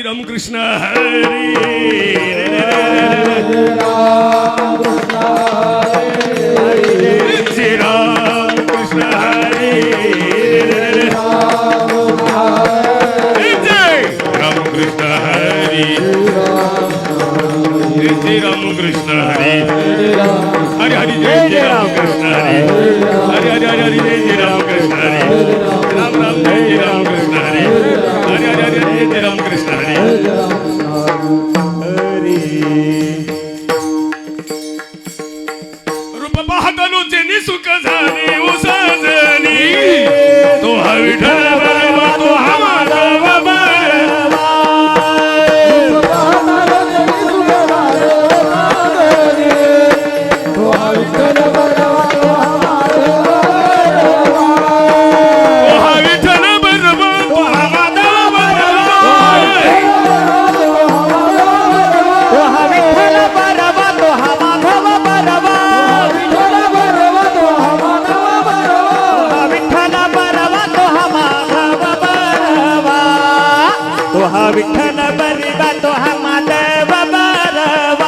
रामकृष्ण हरी जय रामकृष्ण हरी जय रामकृष्ण हरी जय रामकृष्ण हरी हरि हरि जय रामकृष्ण हरी हरि हरि हरि हरि जय रामकृष्ण हरी राम राम जय रामकृष्ण हरी हरि हरि हरि हरि जय रामकृष्ण हरी रूप पाहतानु जेनी सुख झाली उसाजनी तो हा विठ्ठल बरवा तो हा माधव बरवा विठ्ठल बरवा तो हा माधव बरवा तो हा विठ्ठल बरवा तो हा माधव बरवा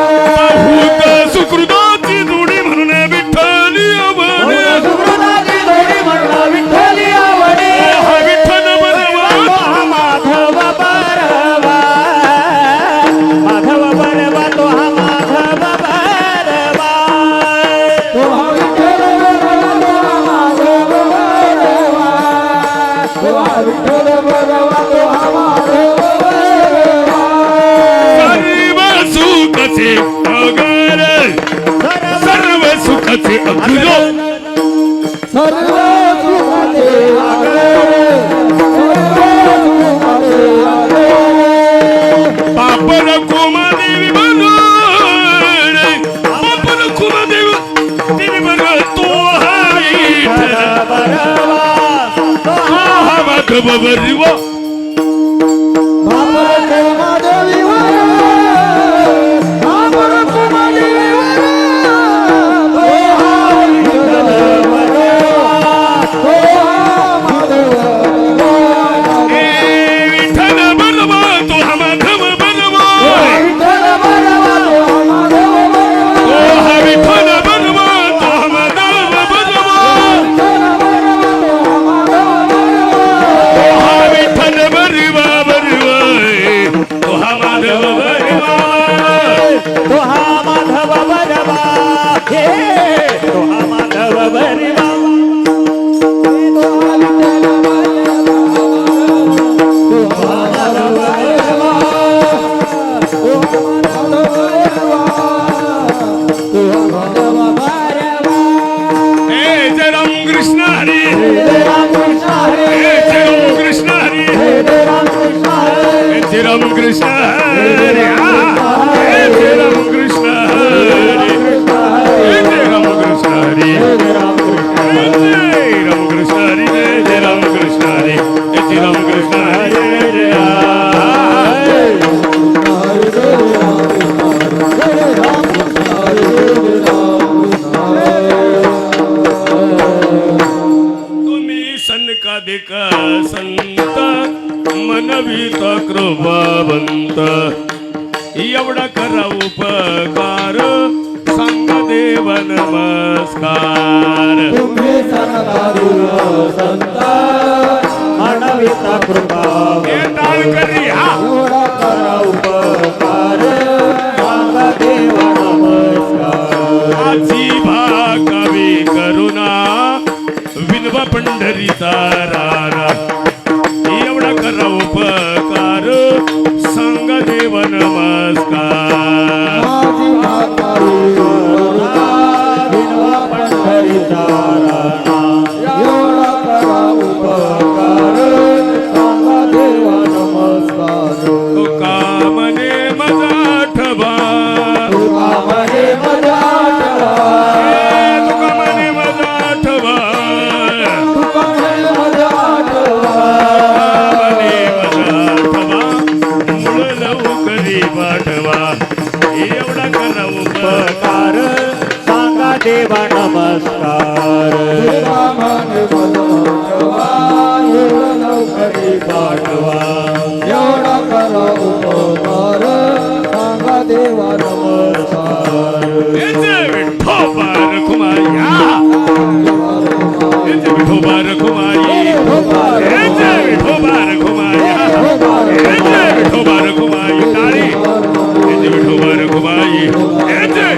बहुत सुकृताची जोडी म्हणून विठ्ठली आवडे सुकृताची जोडी म्हणून विठ्ठली आवडे हा विठ्ठल बरवा तो हा माधव बरवा माधव बरवा तो हा सर्व सुखाचे अग्रो सर्व सुखाचे पापन कुमादेवी बनून पापन कुमादेवी बन तो हा माधव बरवा रामकृष्ण हरी जय रामकृष्ण हरी जय रामकृष्ण हरी जय रामकृष्ण हरी जय रामकृष्ण हरी जय रामकृष्ण हरी तुम्ही सनकादिक संत मनवित कृपावंत एवढा करा उपकार सांग देव नमस्कार तुम्ही संत मनवित कृपावंत टाळ करी हा एवढा करा उपकार सांग देव नमस्कार आजी भाकवी करुणा विनवा पंढरीचा रारा एवढा करा उपकार सांग देव नमस्कार कामने मजा ठबा पाठवा एवढा करा उपकार रखुमाई हे जय विठोबा रखुमाई हे जय विठोबा रखुमाई टाळी हे जय विठोबा रखुमाई हे जय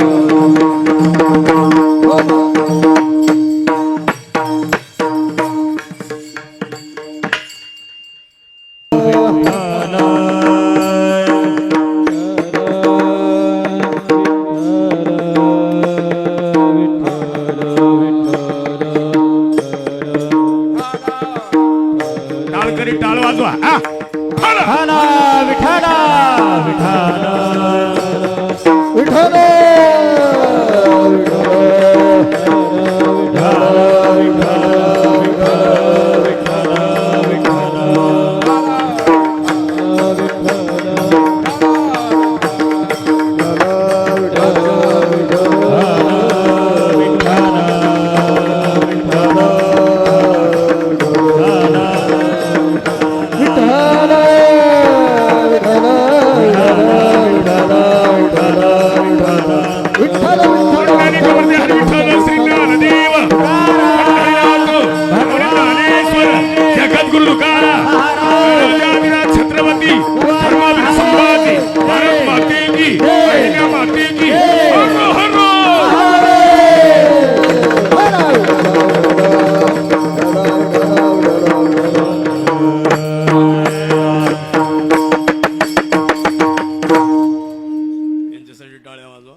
टाळ करी टाळ वाजवा हा हाला. विठाला विठाला विठाला पंढरी गोवर्धन हरी विठ्ठल श्रीज्ञानदेव पंढरीनाथ ज्ञानेश्वर जगद्गुरु तुकाराम राजाधिराज छत्रपती धर्मवीर संभाजी भारत माते की अहिल्या माते की हर हर यांच्यासाठी टाळ्या वाजवा.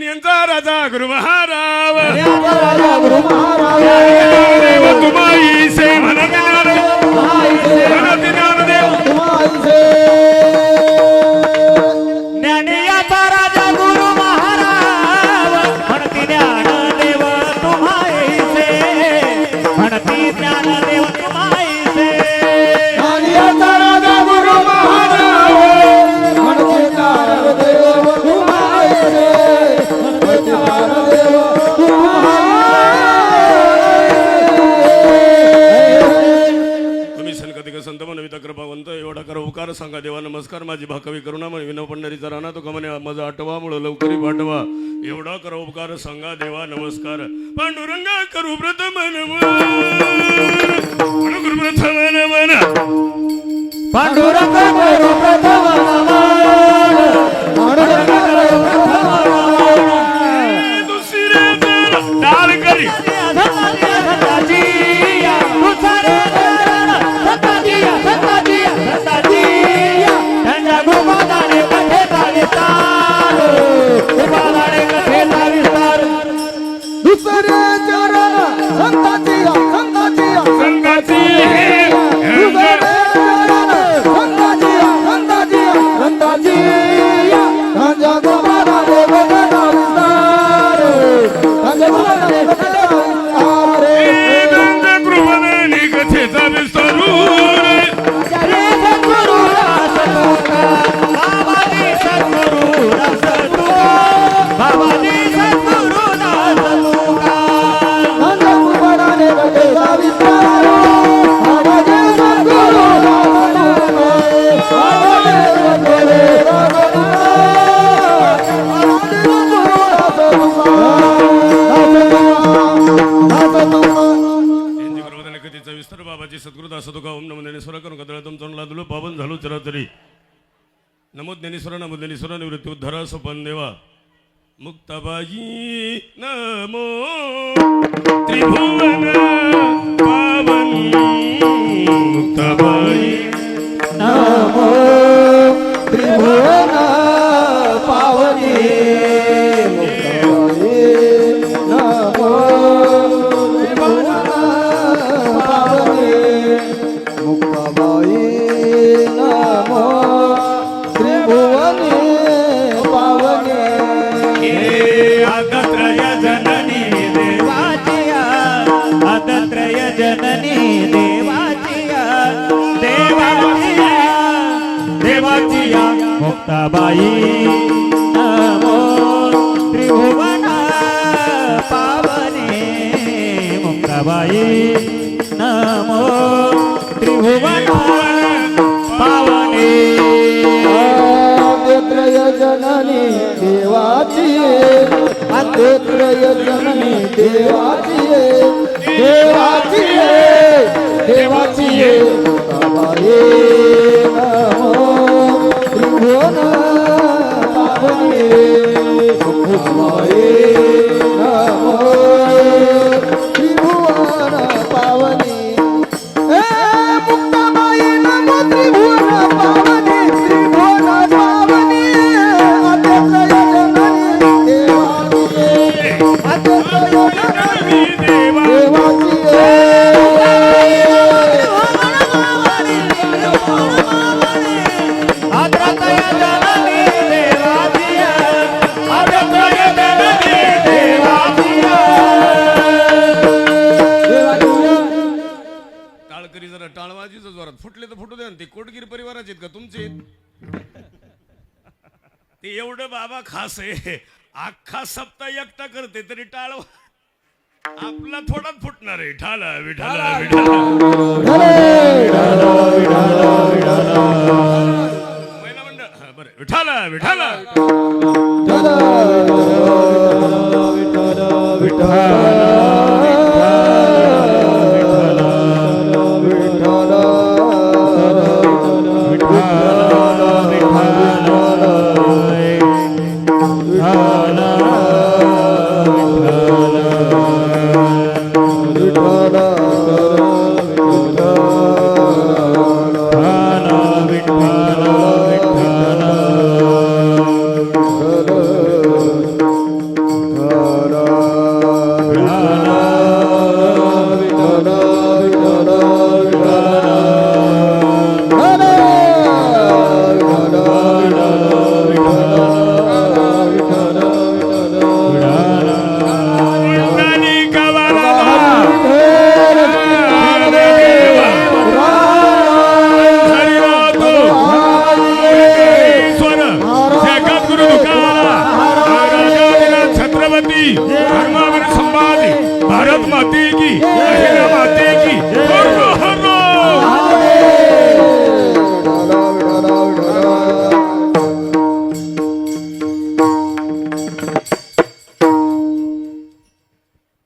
यांचा राजा गुरु महाराव गुरु महाराज देव तुम्हाई से म्हणत ज्ञानदेव ज्ञानियाचा राजा गुरु महाराज म्हणती ज्ञानदेव तुम्हाईसे म्हणती ज्ञानदेव तुम्हाईसे ज्ञानियाचा राजा गुरु महाराज म्हणती ज्ञानदेव तुम्हाईसे म्हणती ज्ञानदेव तुम्ही संकतिक संत मनविता कृपावंत एवढा कर उपकार सांगा देवा नमस्कार माझी भाकवी करुणा म्हणे विनव पंढरीचा राणा तो कमने माझा आठवा मुळ लवकरी पाठवा एवढा कर उपकार सांगा देवा नमस्कार पांडुरंगा करू प्रथम गुरु प्रथम नमन पांडुरंग गुरु प्रथम नमन पांडुरंग गुरु प्रथम नमन दुसरे डाल करी दुसरे चरण संताची संताची दुसरे चरण संताची राजा गोपाला देवगणा विस्तार राजा गोपाला देवगणा विस्तार रे कृपणे निकथेचा विस्तारू रे सद्गुरु रासतुका बाबाजी सद्गुरु रासतुका बाबाजी सद्गुरु रासतुका राजा गोपाला देवगणा विस्तार बाबाजी सद्गुरु रासतुका बाबाजी सद्गुरु विस्तार बाबाजी सद्गुरु दास तुका ओम नमो ज्ञानेश्वर करून कदळ तुम चरणला दुलो पावन झालो चराचरी नमो ज्ञानेश्वर निवृत्ती उद्धारा सोपन देवा मुक्ताबाई नमो त्रिभुवन पावनी मुक्ताबाई नमो त्रिभुवन पावनी मुक्ताबाई नमो त्रिभुवन पावनी मुक्ताबाई नमो त्रिभुवनी पावनी आदत्रय जननी देवाचिया आदत्रय जननी देवाचिया देवाचिया देवाचिया मुक्ताबाई नमो त्रिभुवन पावनी मुक्ताबाई नमो त्रिभुवन पावनी आदत्रय जननी देवाची अंत्यत्रय जननी देवाची देवाची देवाची बाबाये नमो त्रिभुवन पावनी बाबाये नमो त्रिभुवन पावनी हे मुक्ताबाई नमो त्रिभुवन पावनी त्रिभुवन पावनी अंत्यत्रय जननी देवाची अंत्यत्रय जननी देवाची टाळकरी जरा टाळवाजीचं जोरात फुटले तर फुटू द्या ना. ते कोटगिरी परिवाराचे आहेत का तुमचे ते एवढं बाबा खास आहे अख्खा सप्ताह एकटा करते तरी टाळ आपला थोडाच फुटणार आहे. ठाला विठाला विठाला महिला मंडळ हा, बरं विठाला विठाला धर्मावीर संभाजी भारत माते की अहिल्या माते की हर हर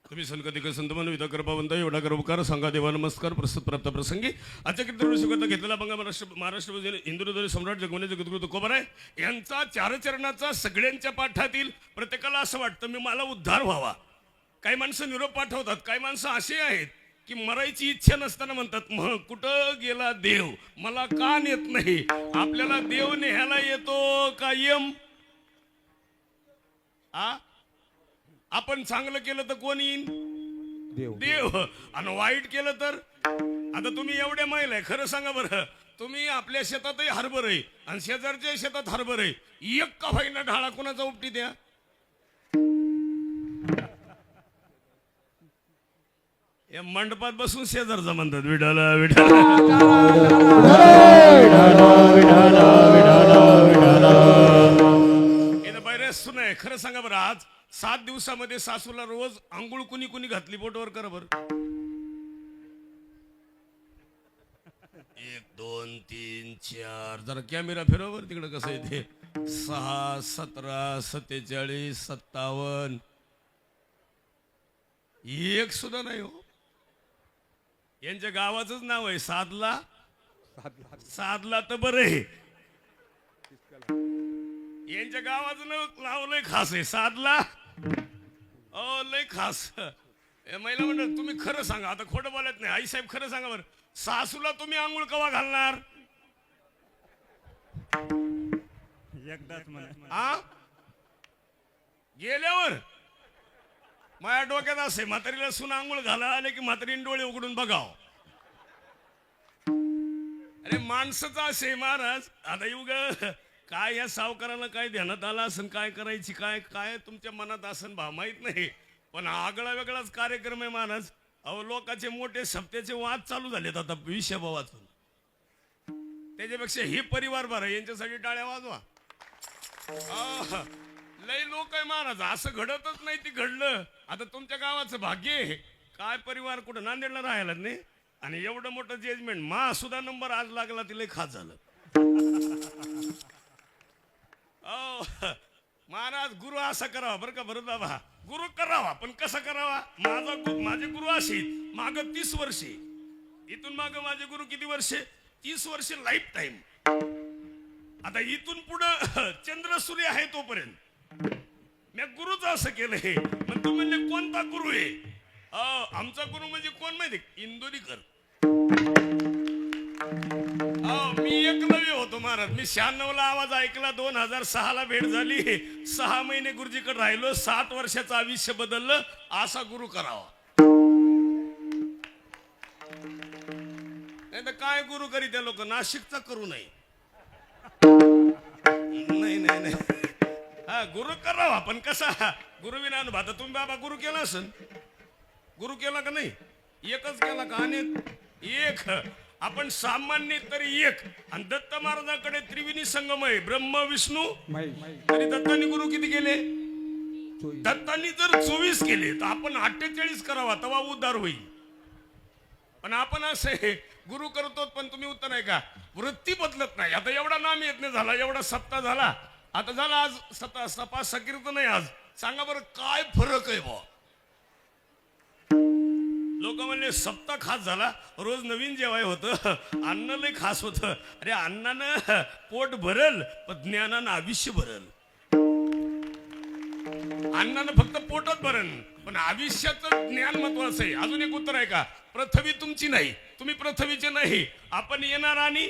तुम्ही संकटिक संतमान विधा कृपावंत एवढा गर्वकार सांगा देवा नमस्कार प्रस्तुत प्राप्त प्रसंगी आजच्या कीर्तन घेतलेला बंगा महाराष्ट्र हिंदू सम्राट जगवणे जगद्गुरु तुकोबाराय यांचा चारचरणाचा सगळ्यांच्या पाठातील प्रत्येकाला असं वाटतं मी मला उद्धार व्हावा. काही माणसं निरोप पाठवतात, काही माणसं असे आहेत की मरायची इच्छा नसताना म्हणतात कुठं गेला देव, मला का नेत नाही. आपल्याला देव नेहायला येतो का यम? आपण चांगलं केलं तर कोण येईन? देव. आणि वाईट केलं तर आता तुम्ही एवढ्या महिला आहे, खरं सांगा बरं, तुम्ही आपल्या शेतातही हरभर आहे आणि शेजारच्या शेतात हरभर आहे, एक का होईना ढाळा कोणाचा उपटी द्या. या मंडपात बसून शेजारचा म्हणतात विठाला विठाला. बरेच सुनाय. खरं सांगा बरं, आज 7 दिवसामध्ये सासूला रोज आंघोळ कुणी कुणी घातली बोटवर करा बर. 1 2 3 4 जरा कॅमेरा फिरवर तिकडे कसं आहे ते. 6 17 47 57 एक सुद्धा नाही हो. यांच्या गावाचंच नाव आहे साधला. साधला तर बरं आहे. यांच्या गावाचं नाव लय खास आहे साधला. लय खास. महिला मंडळ तुम्ही खरं सांगा, आता खोटं बोलत नाही. आई साहेब खरं सांगा बरं, सासूला तुम्ही आंघोळ कवा घालणार? एकदाच म्हणा. गेल्यावर माझ्या डोक्यात असे म्हातारीला सुन आंघोळ घाला आले की म्हातारीने डोळे उघडून बघाव. अरे माणसाचं असे महाराज. आता युग काय या सावकाराला काय ध्यानात आलं असन, काय करायची काय काय तुमच्या मनात असन भाव माहित नाही, पण आगळा वेगळाच कार्यक्रम आहे महाराज. अहो लोकांचे मोठे सप्त्याचे वाद चालू झालेत आता विषय वाचून. त्याच्यापेक्षा हे परिवार बरं, यांच्यासाठी टाळ्या वाजवा. लय लोक आहे महाराज, असं घडतच नाही. ती घडलं. आता तुमच्या गावाचं भाग्य आहे. काय परिवार कुठं नांदेडला राहायला नाही आणि एवढं मोठं जजमेंट. मा सुद्धा नंबर आज लागला, तिला खास झालं. महाराज गुरु असा करावा बरं का बरं बाबा गुरु करावा पण कसा करावा माझे गुरु असे माग 30 वर्षे इथून माग माझे गुरु किती वर्षे 30 वर्षे लाईफ टाईम आता इथून पुढं चंद्र सूर्य आहे तोपर्यंत मी गुरुच असं केलंय मग तू म्हणजे कोणता गुरु आहे आमचा गुरु म्हणजे कोण माहिती इंदोरीकर मी एकलव्य होतो महाराज मी 96 ला आवाज ऐकला 2006 ला भेट झाली 6 महिने गुरुजीकडे राहिलो 7 वर्षाचं आयुष्य बदललं असा गुरु करावा नाही तर काय गुरु करी त्या लोक नाशिकचा करू नये नाही नाही नाही हा गुरु करावा पण कसा गुरुविना अनुभव आता तुम्ही बाबा गुरु केला असेल गुरु केला का नाही एकच केला का अनेक एक आपण सामान्य तरी एक आणि दत्त महाराजांकडे त्रिवेणी संगम आहे ब्रह्म विष्णू तरी दत्तांनी गुरु किती केले दत्तांनी जर 24 केले तर आपण 48 करावा तेव्हा उद्धार होईल पण आपण असे गुरु करतो पण तुम्ही उत्तर नाही का वृत्ती बदलत नाही आता एवढा नाम येत नाही झाला एवढा सप्ताह झाला आता झाला आज सपा सकीर्तन नाही आज सांगा बरं काय फरक आहे बा लोक म्हणले सप्ताह खास झाला रोज नवीन जेवाय होतं अन्न लय खास होतं अरे अन्नानं पोट भरल पण ज्ञानानं आयुष्य भरल अन्नानं फक्त पोटच भरल पण आयुष्याचं ज्ञान महत्वाचं आहे अजून एक उत्तर आहे का पृथ्वी तुमची नाही तुम्ही पृथ्वीचे नाही आपण येणार आणि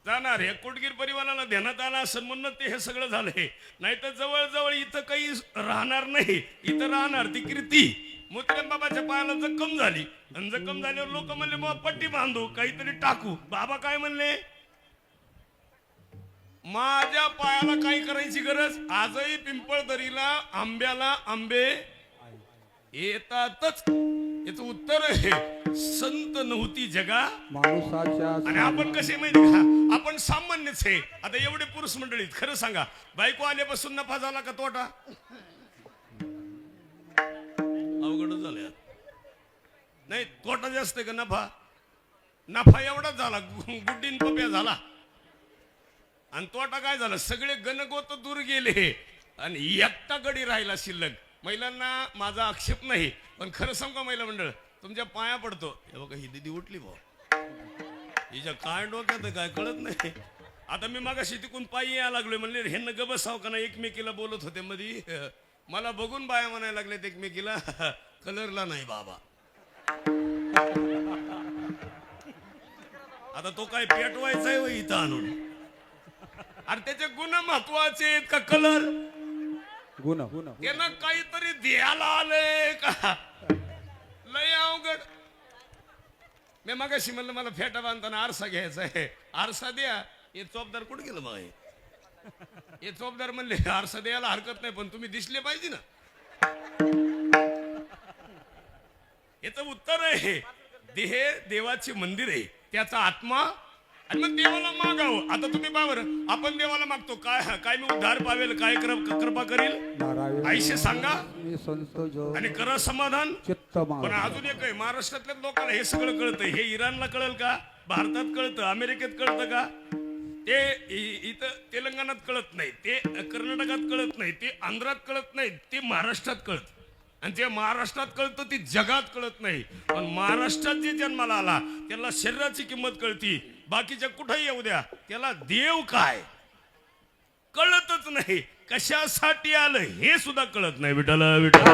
जाणार हे कोटगीर परिवाराला ध्यानात आला असं म्हणणं ते हे सगळं झालंय नाही तर जवळजवळ इथं काही राहणार नाही इथं राहणार ती कीर्ती मुत्तम बाबाच्या पायाला जखम झाली आणि जखम झाल्यावर लोक म्हणले बाबा पट्टी बांधू काहीतरी टाकू बाबा काय म्हणले माझ्या पायाला काही करायची गरज आजही पिंपळदरीला आंब्याला आंबे येतातच याचं उत्तर आहे संत नव्हती जगा माणसाच्या आणि आपण कसे माहिती का आपण सामान्यच आहे आता एवढे पुरुष मंडळीत खरं सांगा बायको आल्यापासून नफा झाला का तोटा अवघड झालं नाही तोटा जास्त का नफा एवढाच झाला गुड्डीन पप्या झाला आणि तोटा काय झाला सगळे गणगोत दूर गेले आणि एकटा गडी राहिला शिल्लक महिलांना माझा आक्षेप नाही पण खरं सांगू महिला मंडळ तुमच्या पाया पडतो हे बघा ही दिदी उठली भाऊ हिच्या काय डोक्यात काय कळत नाही आता मी मागाशी तिकून पायी यायला लागलोय म्हणले ह्यांना गबसाव का ना एकमेकीला बोलत होते मध्ये मला बघून बाया म्हणायला लागलेत एकमेकीला कलरला नाही बाबा आता तो काय पेटवायचा आहे इथं आणून अरे त्याचे गुण महत्वाचे आहेत का कलर गुण त्यांना काहीतरी द्यायला आलंय का लय अवघड मी मागाशी म्हणलं मला फेटा बांधताना आरसा घ्यायचा आहे आरसा द्या हे चोपदार कुठे गेलं बघा हे चोपदार म्हणले आरसा द्यायला हरकत नाही पण तुम्ही दिसले पाहिजे ना याचं उत्तर आहे देह देवाचे मंदिर आहे त्याचा आत्मा आणि मग देवाला मागावं आता तुम्ही पावर आपण देवाला मागतो काय काय मी उद्धार पावेल काय कृपा करील आईशे सांगा आणि करा समाधान पण अजून एक आहे महाराष्ट्रातल्या लोकांना हे सगळं कळतं हे इराणला कळेल का भारतात कळतं अमेरिकेत कळतं का ते इथं तेलंगणात कळत नाही ते कर्नाटकात कळत नाही ते आंध्रात कळत नाही ते महाराष्ट्रात कळत आणि जे महाराष्ट्रात कळतं ते जगात कळत नाही पण महाराष्ट्रात जे जन्माला आला त्याला शरीराची किंमत कळती बाकीच्या कुठेही येऊ द्या त्याला देव काय कळतच नाही कशासाठी आलं हे सुद्धा कळत नाही विठ्ठला विठ्ठला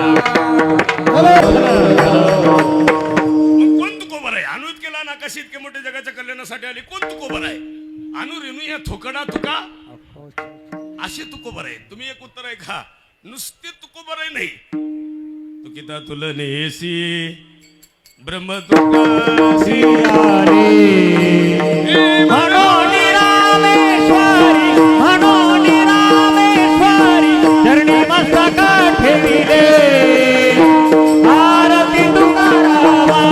कोण तुकोबर आहे अनुत केला ना कशी इतके मोठे जगाच्या कल्याणासाठी आली कोण तुकोबर आहे अनु रेणू या थोकडा तुका असे तुकोबर आहे तुम्ही एक उत्तर आहे का नुसते तुकोबर आहे नाही तुकिता तुलनेसी ब्रह्म तुकासी मनोनी रामेश्वरी मनोनी रामेश्वरी चरणी मस्तक ठेविले आरती तुकारामा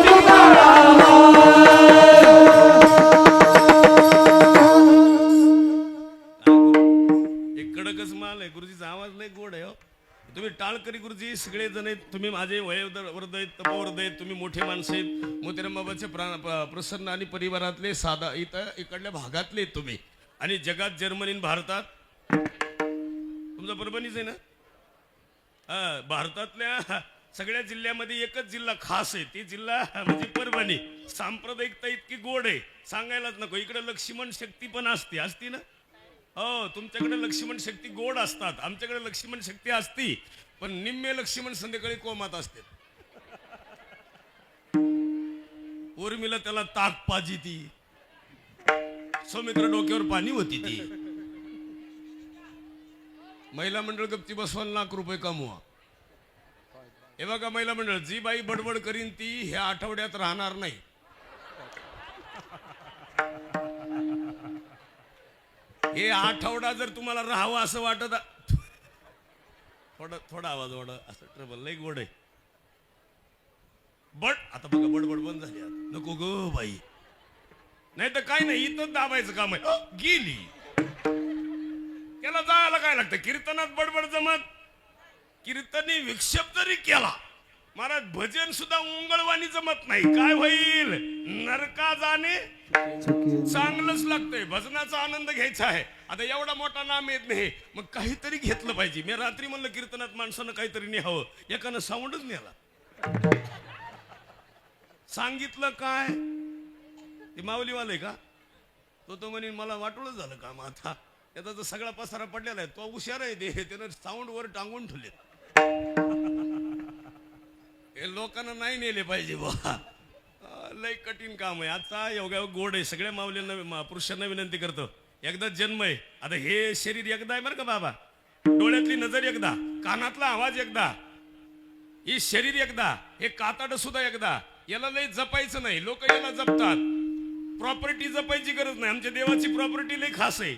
तुकारामा माळकरी गुरुजी सगळे जण आहेत, तुम्ही माझे वयोवृद्ध आहेत, तपोवृद्ध आहेत, तुम्ही मोठे माणसं आहेत, मोतीराम बाबाचे प्रसन्न आणि परिवारातले साधा इथं इकडल्या भागातले आहेत तुम्ही. आणि जगात जर्मनी आणि भारतात तुमचा परभणीच आहे ना. भारतातल्या सगळ्या जिल्ह्यामध्ये एकच जिल्हा खास आहे, ती जिल्हा म्हणजे परभणी. सांप्रदायिकता इतकी गोड आहे सांगायलाच नको. इकडे लक्ष्मण शक्ती पण असती ना. हो, तुमच्याकडे लक्ष्मण शक्ती गोड असतात, आमच्याकडे लक्ष्मण शक्ती असती पण निम्मे लक्ष्मण संध्याकाळी कोमात असते. उर्मिला त्याला ताक पाजी ती, सौमित्र डोक्यावर पाणी होती ती. महिला मंडळ गप्ती बसवायला ₹1,00,000 कमवा. हे बघा महिला मंडळ, जी बाई बडबड करीन ती ह्या आठवड्यात राहणार नाही. हे आठवडा जर तुम्हाला राहावं असं वाटत, थोडा आवाज वाढ, असं ट्रबल लई गोड आहे. आता बघा बडबड बंद झाली. नको गो बाई, नाही तर काय नाही, इथं दाबायचं काम आहे. गेली त्याला जायला काय लागतं. कीर्तनात बडबड जमत, कीर्तनी विक्षेप जरी केला महाराज, भजन सुद्धा उंगळवाणी जमत नाही. काय होईल, नरका जाणे चांगलंच लागतंय. भजनाचा आनंद घ्यायचा आहे. आता एवढा मोठा नाम येत नाही, मग काहीतरी घेतलं पाहिजे. मी रात्री म्हणलं कीर्तनात माणसानं काहीतरी न्यावं, एकानं साऊंडच नेला. सांगितलं काय, ते माऊलीवाले का तो म्हणे मला वाटोळच झालं काम. आता त्याचा जो सगळा पसारा पडलेला आहे, तो हुशार आहे, ते त्यानं साऊंड वर टांगून ठेवले. हे लोकांना नाही नेले पाहिजे बा, लय कठीण काम आहे. आता योगा गोड आहे. सगळ्या माऊलींना पुरुषांना विनंती करतो, एकदा जन्म आहे. आता हे शरीर एकदा आहे बरं का बाबा, डोळ्यातली नजर एकदा, कानातला आवाज एकदा, ही शरीर एकदा, हे कातड सुद्धा एकदा. याला लय जपायचं नाही. लोक याला जपतात, प्रॉपर्टी जपायची गरज नाही. आमच्या देवाची प्रॉपर्टी लय खास आहे.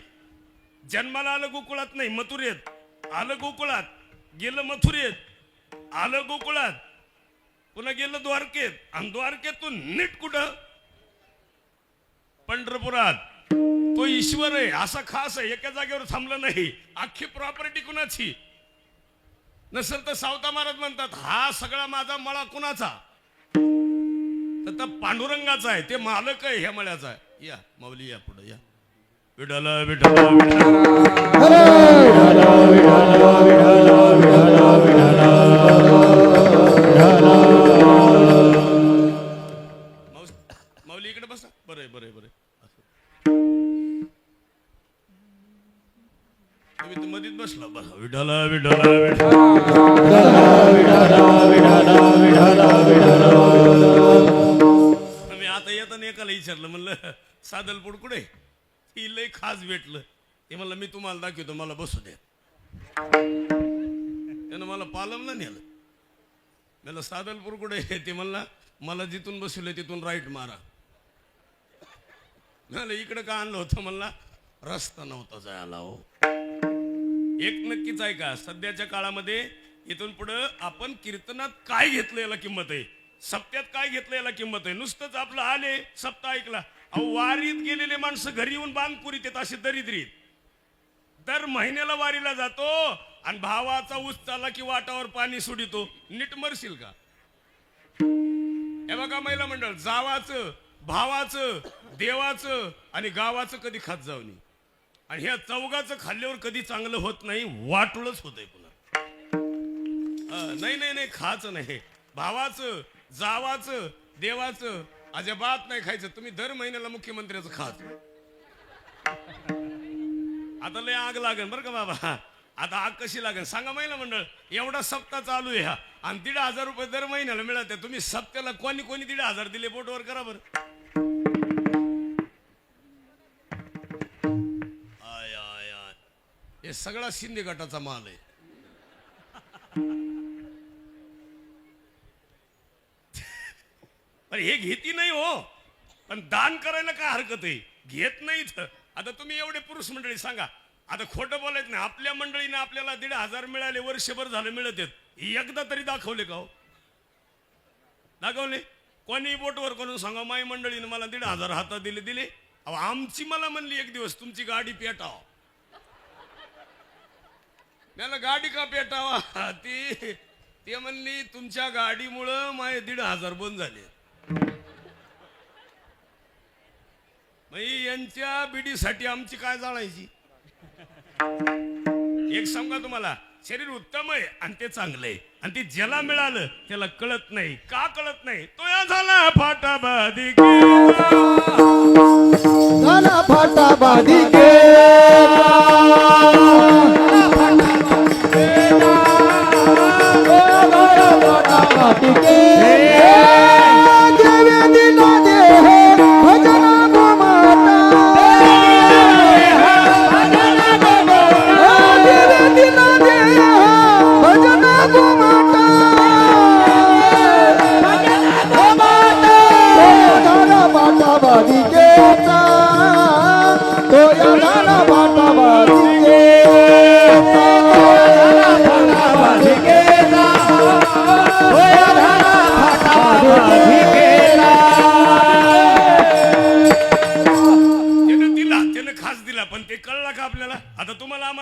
जन्माला आलं गोकुळात नाही, मथुरेत. आलं गोकुळात, गेलं मथुरेत, आलं गोकुळात, पुन्हा गेलं द्वारकेत, आणि द्वारकेतून नीट कुठं, पंढरपुरात. तो ईश्वर आहे, असा खास आहे, एका जागेवर थांबलं नाही. अख्खी प्रॉपर्टी कुणाची नसेल तर सावता महाराज म्हणतात, हा सगळा माझा मळा कुणाचा, तर पांडुरंगाचा आहे. ते मालक आहे ह्या मळ्याचा. या माऊली, या पुढे या. विठ्ठल विठ्ठल माऊली इकडे बसा. बरं बरं तुम्ही तर मधीच बसला. बसा. विठ्ठल विठ्ठल मी आता येताना एकाला विचारलं, म्हणलं सादलपूर कुठे, ती लय खास भेटलं. ते म्हणलं मी तुम्हाला दाखवतो, मला बसू द्या. त्यानं मला पालमला नेलं. मला सादलपूर कुठे, ते म्हणला मला जिथून बसवलं तिथून राईट मारा. म्हणलं इकडं का आणलं होतं, म्हणला रस्ता नव्हता जायला. हो, एक नक्कीच आहे का, सध्याच्या काळामध्ये इथून पुढं आपण कीर्तनात काय घेतलं याला किंमत आहे, सप्त्यात काय घेतलं याला किंमत आहे. नुसतंच आपलं आले सप्ताह ऐकला. अहो, वारीत गेलेले माणसं घरी येऊन बांधपुरीत येत असे दरिद्रीत. दर महिन्याला वारीला जातो आणि भावाचा ऊस चालला की वाटावर पाणी सोडितो. नीट मरशील का. हे बघा महिला मंडळ, जावाचं, भावाचं, देवाचं आणि गावाचं कधी खात जाऊ नये. आणि ह्या चौघाचं खाल्ल्यावर कधी चांगलं होत नाही, वाटुळच होतंय पुन्हा. नाही नाही नाही, खायचं नाही. भावाचं, जावाचं, देवाचं अजिबात नाही खायचं. तुम्ही दर महिन्याला मुख्यमंत्र्याचं खात. आता लय आग लागेल बरं का बाबा. आता आग कशी लागेल सांगा महिला मंडळ. एवढा सप्ताह चालू आहे हा, आणि 1,500 रुपये दर महिन्याला मिळत. तुम्ही सप्त्याला कोणी 1,500 दिले बोटवर करा बरं. आय आय आय, हे सगळा शिंदे गटाचा माल आहे. पण हे घेती नाही हो, पण दान करायला काय हरकत आहे, घेत नाहीत. आता तुम्ही एवढे पुरुष मंडळी सांगा, आता खोटं बोलायचं नाही. आपल्या मंडळीने आपल्याला 1,500 मिळाले, वर्षभर झालं मिळत आहेत. एकदा तरी दाखवले का हो, दाखवले कोणी बोटवर करून सांगा माई मंडळीने मला 1,500 हातात दिले. अहो, आमची मला म्हणली एक दिवस तुमची गाडी पेटाव. त्याला गाडी का पेटावा ते म्हणली तुमच्या गाडीमुळं माझे 1,500 बंद झाले. यांच्या बिडीसाठी आमची काय जाळायची. एक सांगा तुम्हाला, शरीर उत्तम आहे आणि ते चांगलं आहे, आणि ते ज्याला मिळालं त्याला कळत नाही. का कळत नाही? तो या झाला फाटा बाधी झाला फाटा बाधी के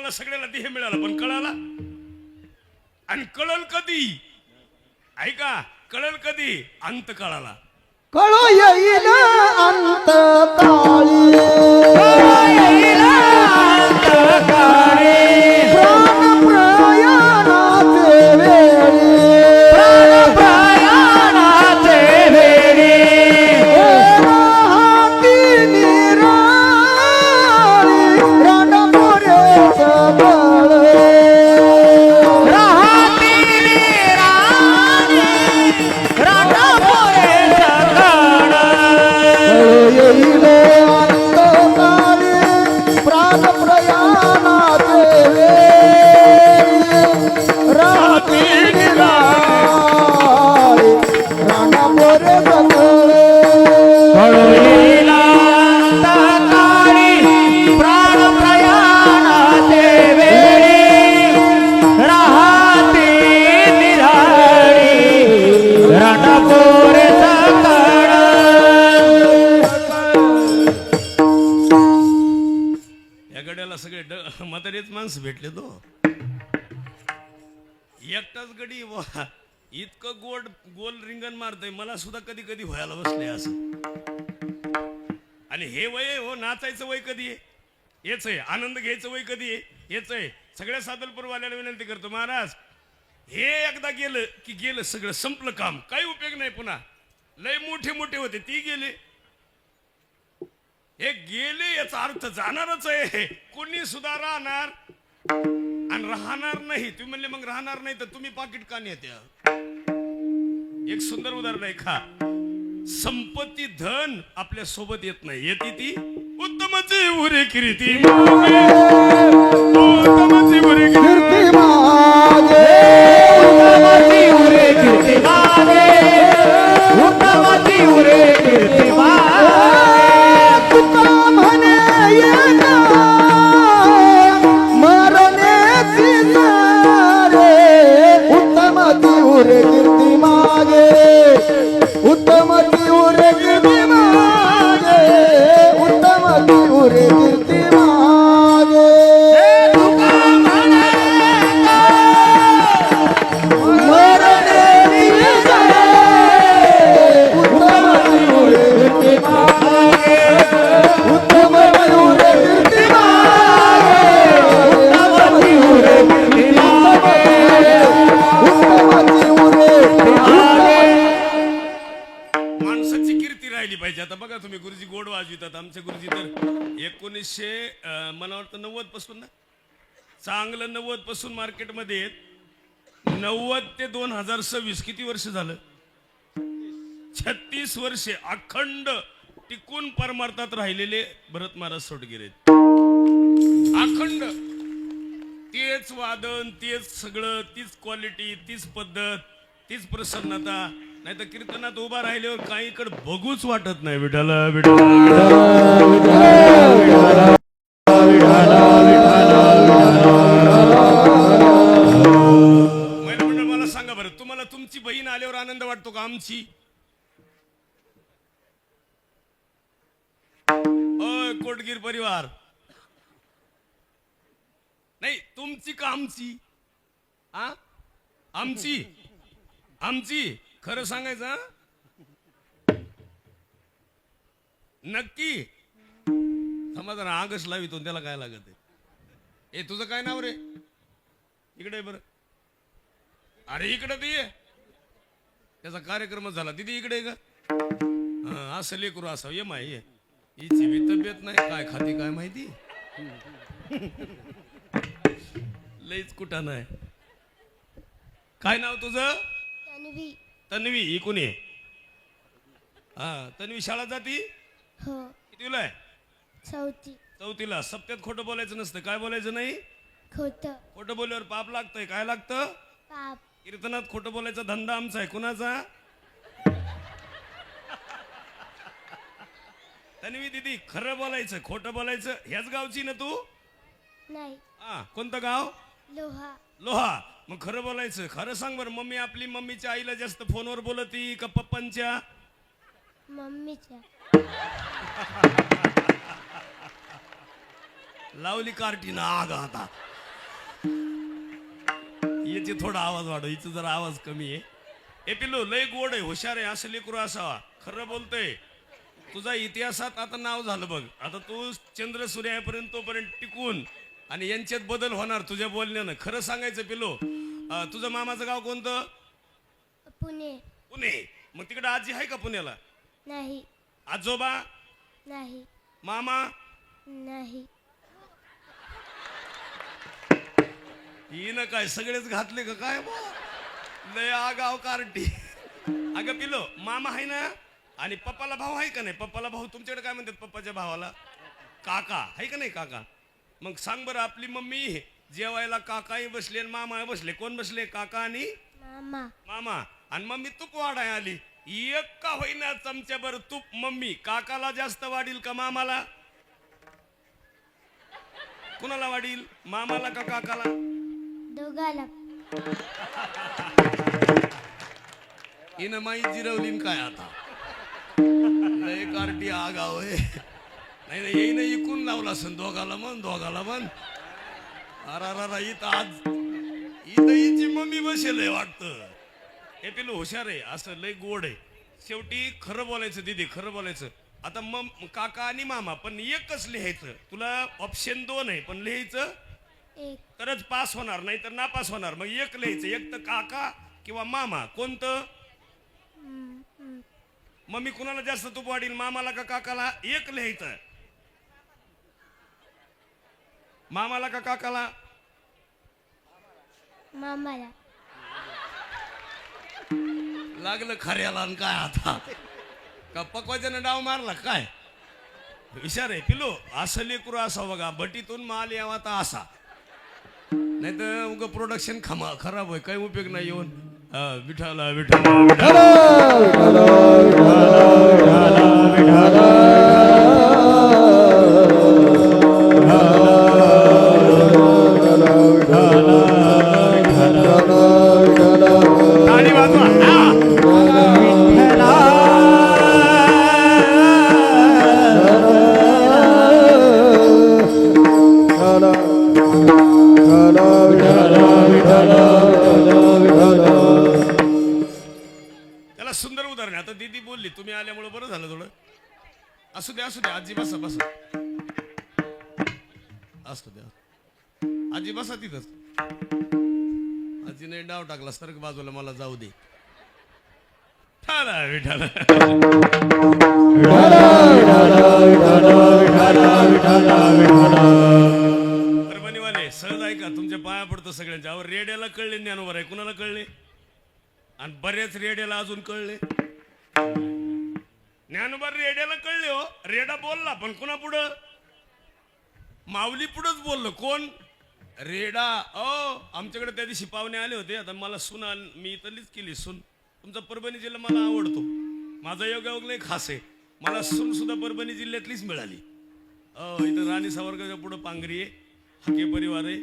सगळ्याला देह मिळाला, पण कळाला. आणि कळल कधी? ऐका, कळल कधी? अंत कळाला. कळो येईल अंत काळी प्राण प्रयाणाचे वेळी राहती निराळी रणमोरे सबळ येईल अंतकाळी प्राण प्रयाणाचे वेळी राहती निराळी रणमोरे सबळ सगळे म्हातारेच माणसं भेटले तो. एकटाच गडी वा, इतकं गोल रिंगण मारतय, मला सुद्धा कधी कधी व्हायला बसले असं. आणि हे वय हो, नाचायचं वय कधी आहे? हेच आहे. आनंद घ्यायचं वय कधी आहे? हेच आहे. सगळ्या सादलपूरवाल्याला विनंती करतो, महाराज हे एकदा गेलं की गेलं, सगळं संपलं काम, काही उपयोग नाही. पुन्हा लय मोठे मोठे होते ती गेले, हे गेले याचा अर्थ जाणारच आहे. कोणी सुद्धा राहणार आणि राहणार नाही. तुम्ही म्हणले मग राहणार नाही तर तुम्ही पाकिट का नेत्या? एक सुंदर उदाहरण आहे. खा, संपत्ती धन आपल्या सोबत येत नाही, येते ती उत्तमची उरे कीर्ती मागे, उत्तमची उरे कीर्ती मागे, उत्तमची उरे कीर्ती मागे, उत्तमची उरे कीर्ती मागे. तुका म्हणे येता मरण्याची सारे, उत्तमची उरे कीर्ती मागे, उत्तमची उरे कीर्ती मागे, उत्तमची उरे कीर्ती मागे. तुका म्हणे मरण्याची सारे, उत्तमची उरे कीर्ती मागे, उत्तमची उरे कीर्ती मागे, उत्तमची उरे कीर्ती मागे, उत्तमची उरे मागे. माणसाची कीर्ती राहिली पाहिजे. आता बघा तुम्ही, गुरुजी गोड वाजवितात. आमचे गुरुजी तर 1900 मला वाटतं 90 पासून ना, चांगलं 90 पासून मार्केटमध्ये आहेत. 90 ते 2026 किती वर्ष झालं? 36 वर्षे अखंड टिकून परमार्थात राहिलेले भरत महाराज सोटगिरे. अखंड तेच वादन, तेच सगळं, तीच क्वालिटी, तीच पद्धत, तीच प्रसन्नता. नाही तर कीर्तनात उभा राहिल्यावर काहीकडे बघूच वाटत नाही. विठाला विठाला मला सांगा बरं, तुम्हाला तुमची बहीण आल्यावर आनंद वाटतो का? आमची कोटगीर परिवार नाही, तुमची का आमची? आ आमची आमची खरं सांगायचं हा? नक्की थांबा जरा आगच लावितो त्याला काय लागत आहे. ए तुझं काय नाव रे इकडे बर अरे इकडे ते ये त्याचा कार्यक्रमच झाला दिदी इकडे का हा असं लेकरू असावं ये माय ये हिची बी तब्येत नाही काय खाती काय माहिती लईच कुठं नाही. काय नाव तुझं तन्वी. तन्वी ही कोणी आहे? हा तन्वी शाळा जाती हो. कितीला आहे? चौथी. चौथीला. सप्त्यात खोटं बोलायचं नसतं. काय बोलायचं नाही? खोटं. खोटं बोलल्यावर पाप लागतंय. काय लागतं? पाप. कीर्तनात खोटं बोलायचा धंदा आमचा आहे. कुणाचा? तन्वी दीदी खरं बोलायचं खोटं बोलायचं. ह्याच गावची ना तू? नाही. हा कोणतं गाव? लोहा. लोहा. मग खरं बोलायचं. खरं सांग बरं मम्मी आपली मम्मीच्या आईला जास्त फोनवर बोलती का पप्पांच्या? मम्मीच्या. लावली कार्टीनं आग आता याचे थोडा आवाज वाढव हिचा जरा आवाज कमी आहे. ए पिल्लू लय गोड आहे हुशार आहे असं लेकरू असावा. खरं बोलतोय. तुझा इतिहासात आता नाव झालं बघ. आता तू चंद्र सूर्यापर्यंत तोपर्यंत टिकून आणि यांच्यात बदल होणार तुझ्या बोलण्यानं. खरं सांगायचं पिल्लू. तुझं मामाचं गाव कोणतं? पुणे. पुणे. मग तिकडे आजी आहे का पुण्याला? नाही. आजोबा? नाही. मामा? नाही. हिनं काय सगळेच घातले का काय लय आगाव कार्टी. अगं पिलो मामा आहे ना आणि पप्पाला भाऊ आहे का नाही? पप्पाला भाऊ तुमच्याकडे काय म्हणतात पप्पाच्या भावाला? काका आहे का नाही काका? मग सांग बरं आपली मम्मी जेवायला काकाही बसले आणि मामा बसले. कोण बसले? काका आणि मामा. मामा. आणि मम्मी तूप वाढाय आली. एक का होईना चमच्या बरं तूप मम्मी काकाला जास्त वाढील का मामाला? कुणाला वाढील? मामाला का काकाला? दोघाला. हिनं माई जिरवलीन काय आता लय कार्टी आगाव आहे. नाही नाही येईन इकून लावला असेल दोघाला म्हण. अरा इथं आज इथं हिची मम्मी बसेल वाटतं. हे पिलू हुशार आहे असं लय गोड आहे. शेवटी खरं बोलायचं दीदी खरं बोलायचं. आता काका आणि मामा पण एकच लिहायचं. तुला ऑप्शन 2 आहे पण लिहायचं एक. तरच पास होणार नाही तर नापास होणार. मग एक लिहायचं. एक तर काका किंवा मामा. कोणतं? मम्मी कुणाला जास्त तूप वाढील मामाला का काकाला? एक लिहायचं. मामाला का काकाला? मामाला. लागलं खऱ्याला आणि काय आता का पकवायच्यानं डाव मारला काय? विचार आहे पिलो असं लेकरू असा बघा भटीतून माल यावा तर असा नाही तर उग प्रोडक्शन खराब होय काही उपयोग नाही. येऊन विठाला विठाला टाळी वाजवा. त्याला सुंदर उदाहरण आहे. आता दीदी बोलली तुम्ही आल्यामुळे बरं झालं थोडं. असू द्या आजी बसा असू द्या आजी बसा तिथंच. आजीने डाव टाकला सरक बाजूला मला जाऊ दे. परभणीवाले सहज ऐका तुमच्या पाया पडतो सगळ्यांच्या. अवर रेड्याला कळले ज्ञानोबर आहे. कुणाला कळले? आणि बऱ्याच रेड्याला अजून कळले. ज्ञानोबर रेड्याला कळले हो. रेडा बोलला पण कुणा पुढं? माऊली पुढंच बोललो. कोण? रेडा. आमच्याकडे त्या दिवशी पाहुणे आले होते. आता मला सून मी इथलीच केली सून. तुमचा परभणी जिल्हा मला आवडतो. माझा योगायोग लय खास आहे. मला सून सुद्धा परभणी जिल्ह्यातलीच मिळाली. इथं राणी सावरकरच्या पुढं पांगरी आहे. हाके परिवार आहे.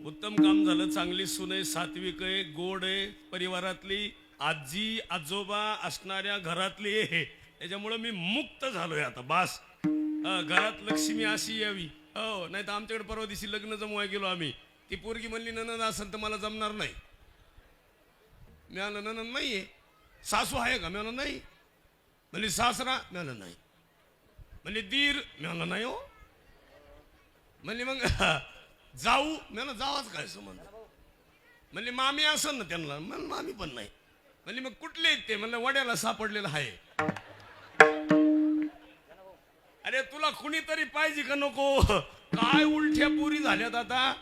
उत्तम काम झालं. चांगली सून आहे. सात्विक आहे. गोड आहे. परिवारातली आजी आजोबा असणाऱ्या घरातली आहे. त्याच्यामुळं मी मुक्त झालोय आता बास. घरात लक्ष्मी अशी यावी. नाही तर आमच्याकडे परवा दिवशी लग्न जमवाय गेलो आम्ही. ती पोरगी म्हणली ननद असेल तर मला जमणार नाही. मिळालं ननंद नाहीये. सासू आहे का? मिळालं नाही. म्हणजे सासरा मिळालं नाही. म्हणजे दीर मिळालं नाही. हो म्हणजे मग जाऊ मिळालं. जावाच काय संबंध? म्हणजे मामी असेल ना त्यांना. मग मामी पण नाही. म्हणजे मग कुठले आहेत ते? म्हणलं वड्याला सापडलेलं आहे. अरे तुला कुणीतरी पाहिजे का नको? काय उलट्या पुरी झाल्यात आता.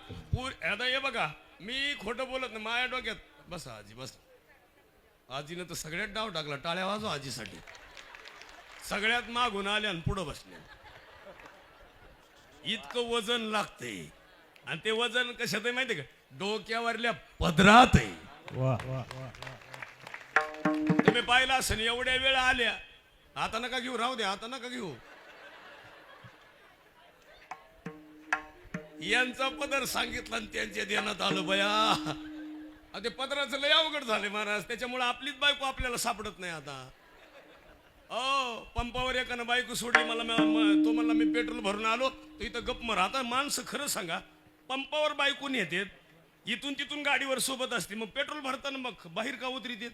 आता हे बघा, मी खोटं बोलत नाही. माझ्या डोक्यात बस आजी बस. आजीनं तर सगळ्यात डाव टाकला. टाळ्या वाजव आजीसाठी. सगळ्यात मागून आल्या आणि पुढं बसल्या. इतकं वजन लागते. आणि ते वजन कशात आहे माहितीये का? डोक्यावरल्या पदरात आहे. तुम्ही पाहिला असेल एवढ्या वेळ आल्या. आता नका घेऊ, राहू द्या, आता नका घेऊ. यांचा पदर सांगितला आणि त्यांच्या ध्यानात आलं बया. ते पदराचं लय अवघड झाले महाराज. त्याच्यामुळे आपलीच बायको आपल्याला सापडत नाही आता. पंपावर एकानं बायको सोडली. तो म्हणला मी पेट्रोल भरून आलो. तो इथं गप मर. आता माणसं खरं सांगा, पंपावर बायको नेतात, इथून तिथून गाडीवर सोबत असते, मग पेट्रोल भरताना मग बाहेर का उतरीत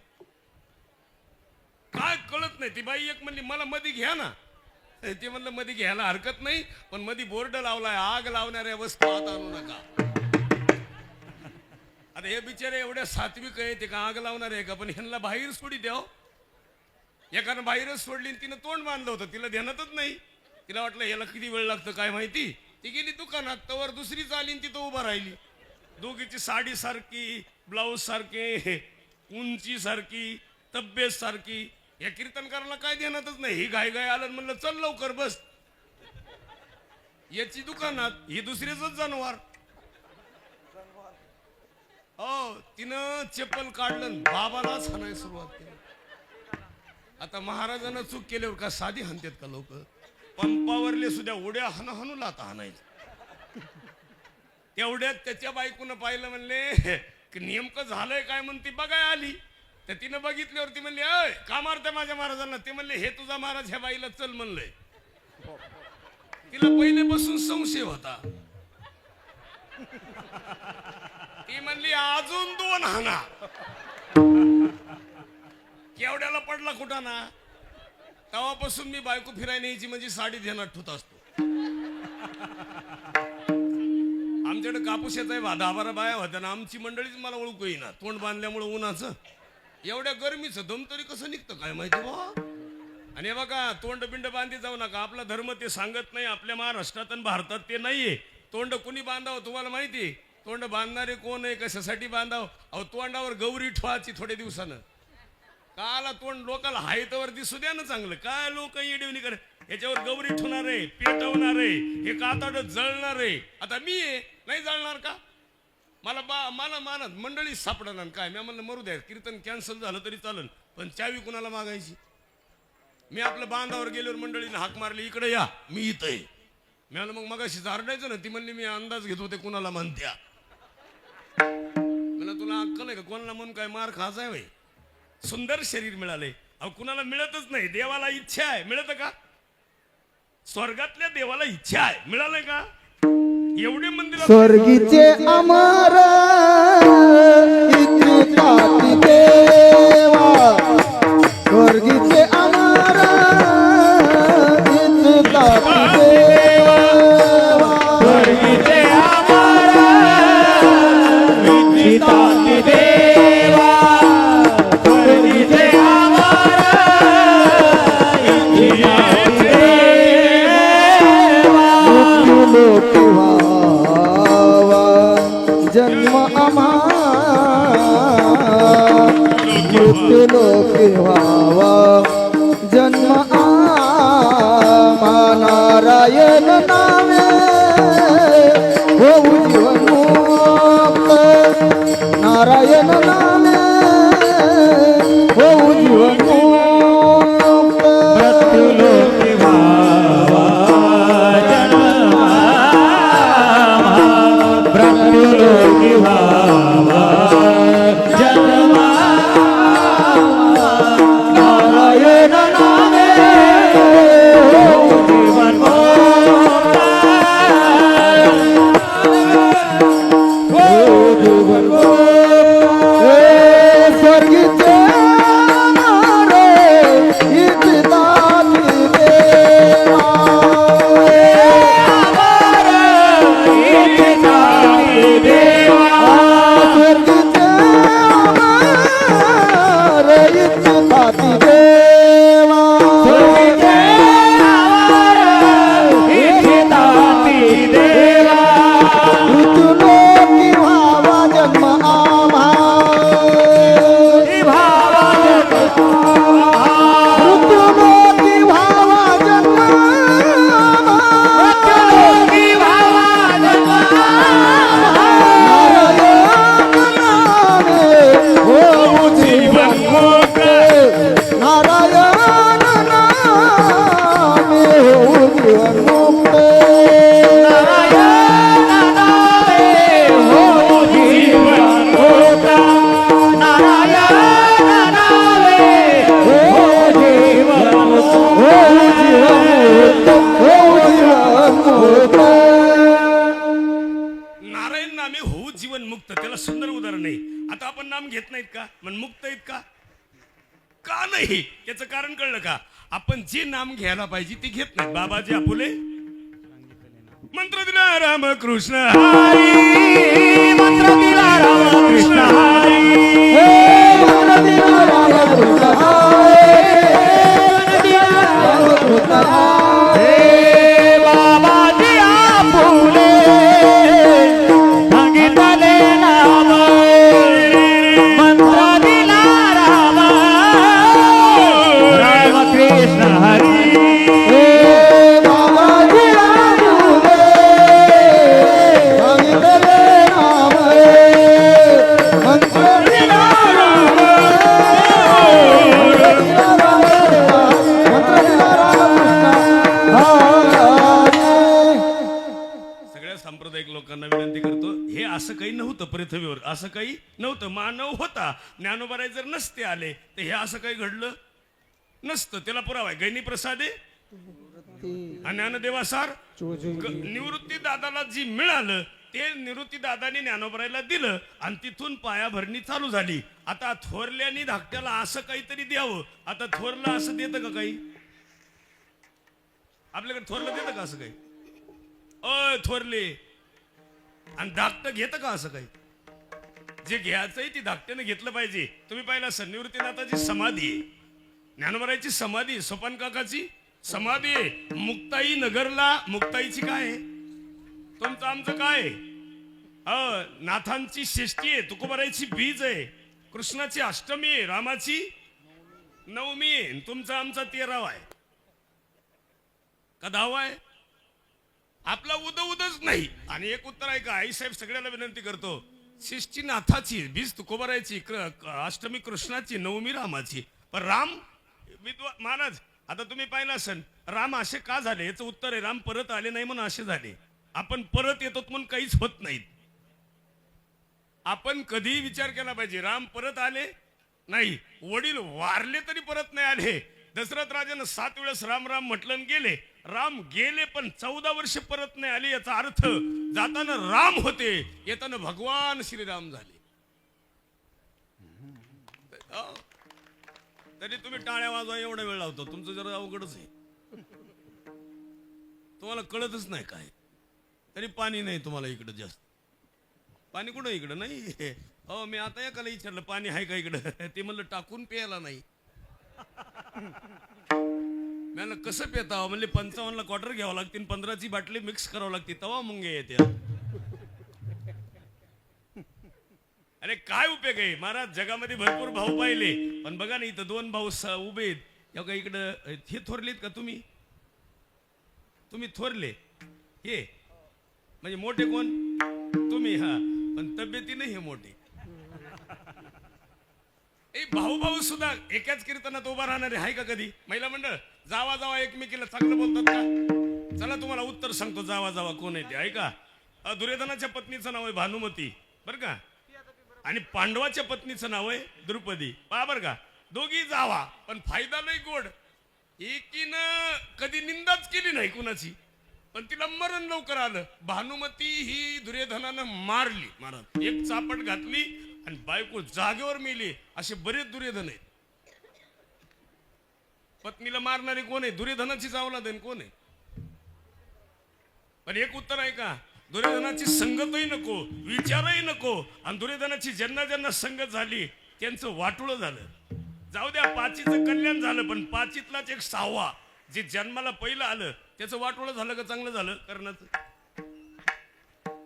काय कळत नाही. ती बाई एक म्हणली मला मध्ये घ्या ना. ते म्हणलं मध्ये घ्यायला हरकत नाही, पण मध्ये बोर्ड लावलाय आग लावणाऱ्या वस्तू आता आणू नका. आता हे बिचारे एवढ्या सात्विक आहे ते का आग लावणार आहे का? पण ह्यांना बाहेर सोडी द्याव. एकानं बाहेरच सोडली आणि तिनं तोंड बांधलं होतं. तिला ध्यानातच नाही. तिला वाटलं याला किती वेळ लागतं काय माहिती. ती गेली दुकानात, तवर दुसरीच आली आणि तिथं उभा राहिली. दोघीची साडी सारखी, ब्लाऊज सारखे, उंची सारखी, तब्येत सारखी. या कीर्तनकाराला काय ध्यानातच नाही. ही गाय गाय आलं म्हणलं चल लवकर बस. याची दुकानात, ही दुसरीच जनावर. तिनं चप्पल काढलं, बाबालाच हाणायला सुरुवात केली. आता महाराजांना चूक केल्यावर का साधी हाणतात का लोक? पंपावरले सुद्धा उड्या हाणू लाता हाणायचं. तेवढ्यात त्याच्या बायकोनं पाहिलं, म्हणले नेमकं झालंय काय म्हणते बघाय आली. तर तिनं बघितल्यावरती म्हणली अय का मारते माझ्या महाराजांना? ते म्हणले हे तुझा महाराज ह्या बाईला चल म्हणलंय. तिला पहिलेपासून संशय होता. ती म्हणली अजून 2 हाना. केवढ्याला पडला कुठं ना. तेव्हापासून मी बायको फिरायला यायची म्हणजे साडी ध्यानात ठेवत असतो. आमच्याकडे कापूस येत आहे. 10-12 बाया होत्या ना. आमची मंडळीच मला ओळखू येईना. तोंड बांधल्यामुळे उन्हाचं. एवढ्या गरमीचं दम तरी कसं निघतं काय माहिती बा. आणि हे बघा, तोंड बिंड बांधी जाऊ नका. आपला धर्म ते सांगत नाही. आपल्या महाराष्ट्रात आणि भारतात ते नाहीये. तोंड कुणी बांधावं तुम्हाला माहिती? तोंड बांधणारे कोण आहे, कशासाठी बांधावं? अहो तोंडावर गौरी ठेवायची थोड्या दिवसानं. काला तोंड लोकाला हायतवर दिसू द्या ना चांगलं. काय लोक येडवणी करे. याच्यावर गौरी ठेवणार आहे, पेटवणार आहे, हे कातड जळणार आहे. आता मी नाही जळणार का? मला मानत मंडळी सापडणार काय? मी म्हणलं मरू द्या, कीर्तन कॅन्सल झालं तरी चालेल, पण चावी कुणाला मागायची? मी आपलं बांधावर गेल्यावर मंडळीने हाक मारली इकडे या, मी इथं आहे. मी म्हणलं मग मगाशी झारडायचं ना. ती म्हणली मी अंदाज घेत होते कुणाला म्हणत्या. मला तुला अक्कल आहे का? कोणाला म्हणून काय मार खायचा आहे? सुंदर शरीर मिळाले. अहो कुणाला मिळतच नाही. देवाला इच्छा आहे, मिळतं का? स्वर्गातल्या देवाला इच्छा आहे, मिळालंय का? एवढे मंदिर स्वर्गीचे अमर इच्छिताती देवा. स्वर्गीचे अमर इच्छिताती देवा. स्वर्गीचे अमर इच्छिताती देवा. स्वर्गीचे अमर इच्छिताती देवा. लोक जन्म मृत्यू लोक व्हावा. जन्म नारायण नावे होऊ जीवनमुक्त. नारायण नावे होऊ जीवनमुक्त. मृत्यू लोक व्हावा. जन्म मृत्यू लोक व्हावा. जन्म नारायण नामे जीवन जीवन स्वर्गीय नाम घेत नाहीत का? मग मुक्त आहेत का? का नाही? याचं कारण कळलं का? आपण जे नाम घ्यायला पाहिजे ते घेत नाहीत. बाबाजी आपुले मंत्र दिला रामकृष्ण हरी, मंत्र दिला रामकृष्ण हरी, मंत्र दिला रामकृष्ण हरी, बाबाजी आपुले सांगितले नाम, मंत्र दिला रामकृष्ण हरी, बाबाजी सगळ्या सांप्रदायिक लोकांना विनंती करतो, हे असं काही नव्हतं पृथ्वीवर, असं काही नव्हतं. मानव होता, ज्ञानोबाराय जर नसते आले तर हे असं काही घडलं नसतं. त्याला पुरावा आहे गैनी प्रसादे आणि ज्ञानदेवासार. निवृत्ती दादाला जी मिळालं ते निवृत्ती दादाने ज्ञानोबरायला दिलं आणि तिथून पायाभरणी चालू झाली. आता थोरल्यानी धाकट्याला असं काहीतरी द्यावं. आता थोरला असं देतं का काही? आपल्याकडे थोरलं देतं का असं काही? अय थोरले, आणि धाकटं घेतं का असं काही? जे घ्यायचंय ती धाकट्याने घेतलं पाहिजे. तुम्ही पाहिलं असेल निवृत्तीनाथाची समाधी आहे, ज्ञानोबरायची समाधी, सोपान काकाची समाधी आहे. मुक्ताई नगरला मुक्ताईची काय आहे? तुमचं आमचं काय आहे? नाथांची षष्ठी आहे, तुकोबारायची बीज आहे, कृष्णाची अष्टमी आहे, रामाची नवमी आहे, तुमचा आमचा 13वा आहे का 10वा आहे? आपला उदच नाही. आणि एक उत्तर आहे का? आई साहेब सगळ्याला विनंती करतो, षष्ठी नाथाची, बीज तुकोबारायची, अष्टमी कृष्णाची, नवमी रामाची. पण राम महाराज, आता तुम्ही पाहिलं असेल राम असे का झाले? याचं उत्तर आहे राम परत आले नाही म्हणून असे झाले. आपण परत येतो म्हणून काहीच होत नाहीत. आपण कधीही विचार केला पाहिजे, राम परत आले नाही, वडील वारले तरी परत नाही आले. दशरथ राजानं 7 वेळेस राम राम म्हटलं आणि गेले. राम गेले पण 14 वर्ष परत नाही आले. याचा अर्थ जाताना राम होते, येताना भगवान श्रीराम झाले. तरी तुम्ही टाळ्या वाजवा एवढा वेळ लावतो. तुमचं जरा अवघडच आहे, तुम्हाला कळतच नाही काय. तरी पाणी नाही तुम्हाला इकडं जास्त. पाणी कुठं इकडं नाही. हो, मी आता एकाला विचारलं पाणी आहे का इकडं, ते म्हणलं टाकून प्यायला नाही. मला कसं पेता म्हणले 55ला क्वार्टर घ्यावं लागतील, 15ची बाटली मिक्स करावं लागते, तवा मुंगे येते. अरे काय उपयोग आहे महाराज? जगामध्ये भरपूर भाऊ पाहिले, पण बघा ना इथं 2 भाऊ उभे आहेत. का इकडं हे थोरलेत का तुम्ही? तुम्ही थोरले हे म्हणजे मोठे कोण? तुम्ही. हा, पण तब्येतीने हे मोठे. भाऊ भाऊ सुद्धा एकाच कीर्तनात उभा राहणारे आहे का कधी? महिला मंडळ जावा जावा एकमेकीला चांगलं बोलतात का? चला तुम्हाला उत्तर सांगतो, जावा जावा कोण आहे ते ऐका. दुर्योधनाच्या पत्नीचं नाव आहे भानुमती, बरं का, आणि पांडवाच्या पत्नीचं नाव आहे द्रुपदी. पहा बरं का, दोघी जावा, पण फायदा नाही गोड. एकीनं कधी निंदाच केली नाही कुणाची, पण तिला मरण लवकर आलं. भानुमती ही दुर्योधनानं मारली, महाराज एक चापट घातली आणि बायको जागेवर मेली. असे बरेच दुर्योधन आहेत. पत्नीला मारणारे कोण आहे? दुर्योधनाची जावला देन कोण आहे? पण एक उत्तर आहे का? दुर्योधनाची संगतही नको, विचारही नको, आणि दुर्योधनाची ज्यांना ज्यांना संगत झाली त्यांचं वाटुळं झालं. जाऊ द्या, 5चं कल्याण झालं, पण 5तलाच एक 6वा जे जन्माला पहिलं आलं त्याचं वाटुळं झालं का चांगलं झालं? कर्णाचं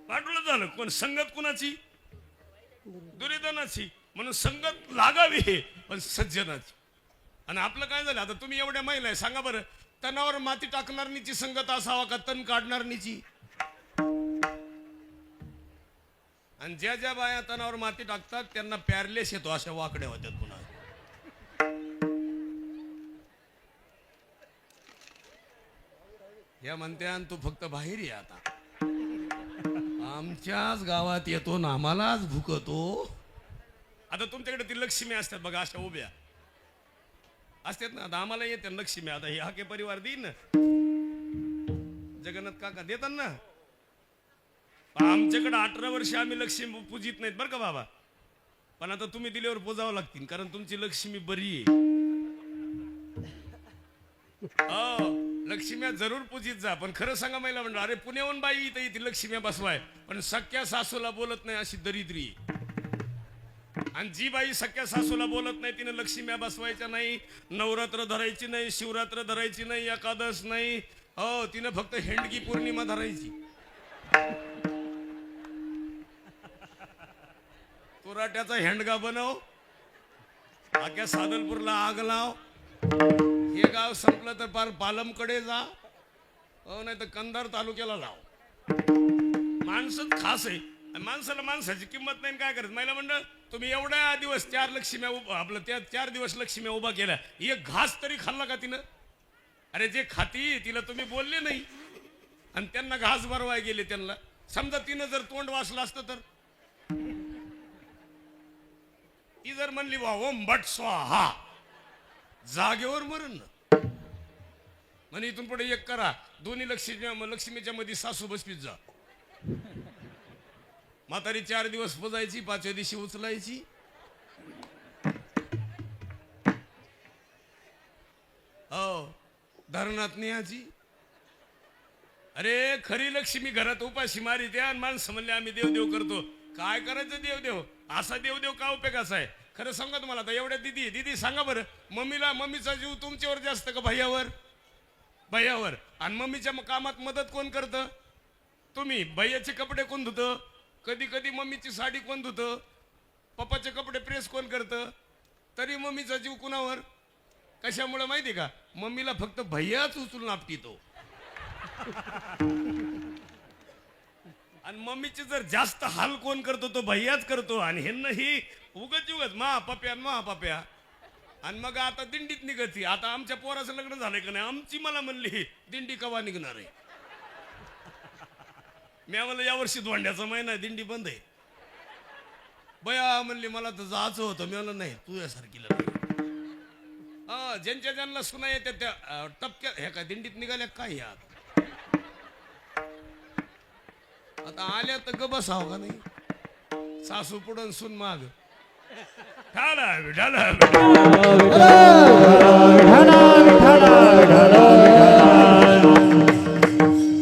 वाटुळं झालं. कोण? संगत कुणाची? दुर्योधनाची. म्हणून संगत लागावी पण सज्जनाची. आणि आपलं काय झालं आता? तुम्ही एवढ्या महिला आहे, सांगा बरं, तणावर माती टाकणारनीची संगत असावा का तण काढणारनीची? आणि ज्या ज्या बाया तणावर माती टाकतात त्यांना पॅरलेस येतो, अशा वाकड्या होत्यात पुन्हा. या म्हणत्यान तू फक्त बाहेर ये, आता आमच्याच गावात येतो ना आम्हालाच भुकतो. आता तुमच्याकडे ती लक्ष्मी असतात बघा, अशा उभ्या असतात ना. आता आम्हाला येते लक्ष्मी. आता हे हाके परिवार देईन ना, जगन्नाथ काका देतात ना. आमच्याकडे 18 वर्ष आम्ही लक्ष्मी पूजित नाहीत बरं का बाबा. पण आता तुम्ही दिल्यावर पोजावं लागतील, कारण तुमची लक्ष्मी बरी आहे. लक्ष्म्या जरूर पूजित जा. पण खरं सांगा महिला म्हणलं, अरे पुण्याहून बाई इथं इथे लक्ष्म्या बसवाय, पण सख्या सासूला बोलत नाही अशी दरिद्री. आणि जी बाई सख्या सासूला बोलत नाही तिने लक्ष्म्या बसवायच्या नाही, नवरात्र धरायची नाही, शिवरात्र धरायची नाही, एकादश नाही. हो, तिने फक्त हेंडगी पौर्णिमा धरायची. तुराट्याचा हेंडगा बनव, आख्या सादलपूरला आग लाव, हे गाव संपलं तर पार पालमकडे जा, नाही तर कंधार तालुक्याला लाव. माणसंच खास आहे. माणसाला माणसाची किंमत नाही. काय करत महिला मंडळ, तुम्ही एवढ्या दिवस 4 लक्ष्म्या आपलं त्या 4 दिवस लक्ष्म्या उभा केल्या, एक घास तरी खाल्ला का तिनं? अरे जे खाती तिला तुम्ही बोलले नाही आणि त्यांना घास भरवाय गेले. त्यांना समजा तिनं जर तोंड वाचलं असतं तर, ती जर म्हणली वा ओम भट स्वाहा, जागेवर मरण. म्हणे इथून पुढे एक करा, दोन्ही लक्ष्मीच्या मध्ये सासू बसवीत जा. म्हातारी 4 दिवस पुजायची, 5व्या दिवशी उचलायची. हो, धरणात न्यायची. अरे खरी लक्ष्मी घरात उपाशी मारी द्या आणि माणसं म्हणले आम्ही देवदेव करतो. काय करायचं देवदेव? असा देवदेव का उपयोगाचा आहे? खरं सांगा तुम्हाला. आता एवढ्या दीदी सांगा बरं, मम्मीचा जीव तुमच्यावर जास्त का भैयावर? भैयावर. आणि मम्मीच्या कामात मदत कोण करतं? तुम्ही. भैयाचे कपडे कोण धुतं? कधी कधी मम्मीची साडी कोण धुतं? पप्पाचे कपडे प्रेस कोण करतं? तरी मम्मीचा जीव कुणावर? कशामुळे माहिती का? मम्मीला फक्त भैयाच उचलून आपटितो. आणि मम्मीचे जर जास्त हाल कोण करतो तो भैयाच करतो. आणि ह्यांना ही उगच महापाप्या. आणि मग आता दिंडीत निघती. आता आमच्या पोराचं लग्न झालंय का नाही, आमची मला म्हणली दिंडी कवा निघणार आहे. मी म्हणलं यावर्षी धोंड्याचा महिना आहे, दिंडी बंद आहे. बया म्हणली मला तर जायचं होतं. मी म्हणलं नाही, तू यासारखीला नाही. ज्यांना सुना येते त्या टपक्या ह्या काय दिंडीत निघाल्या काय यात. आता आल्या तर ग बसाव का नाही, सासू पुढं सून माग.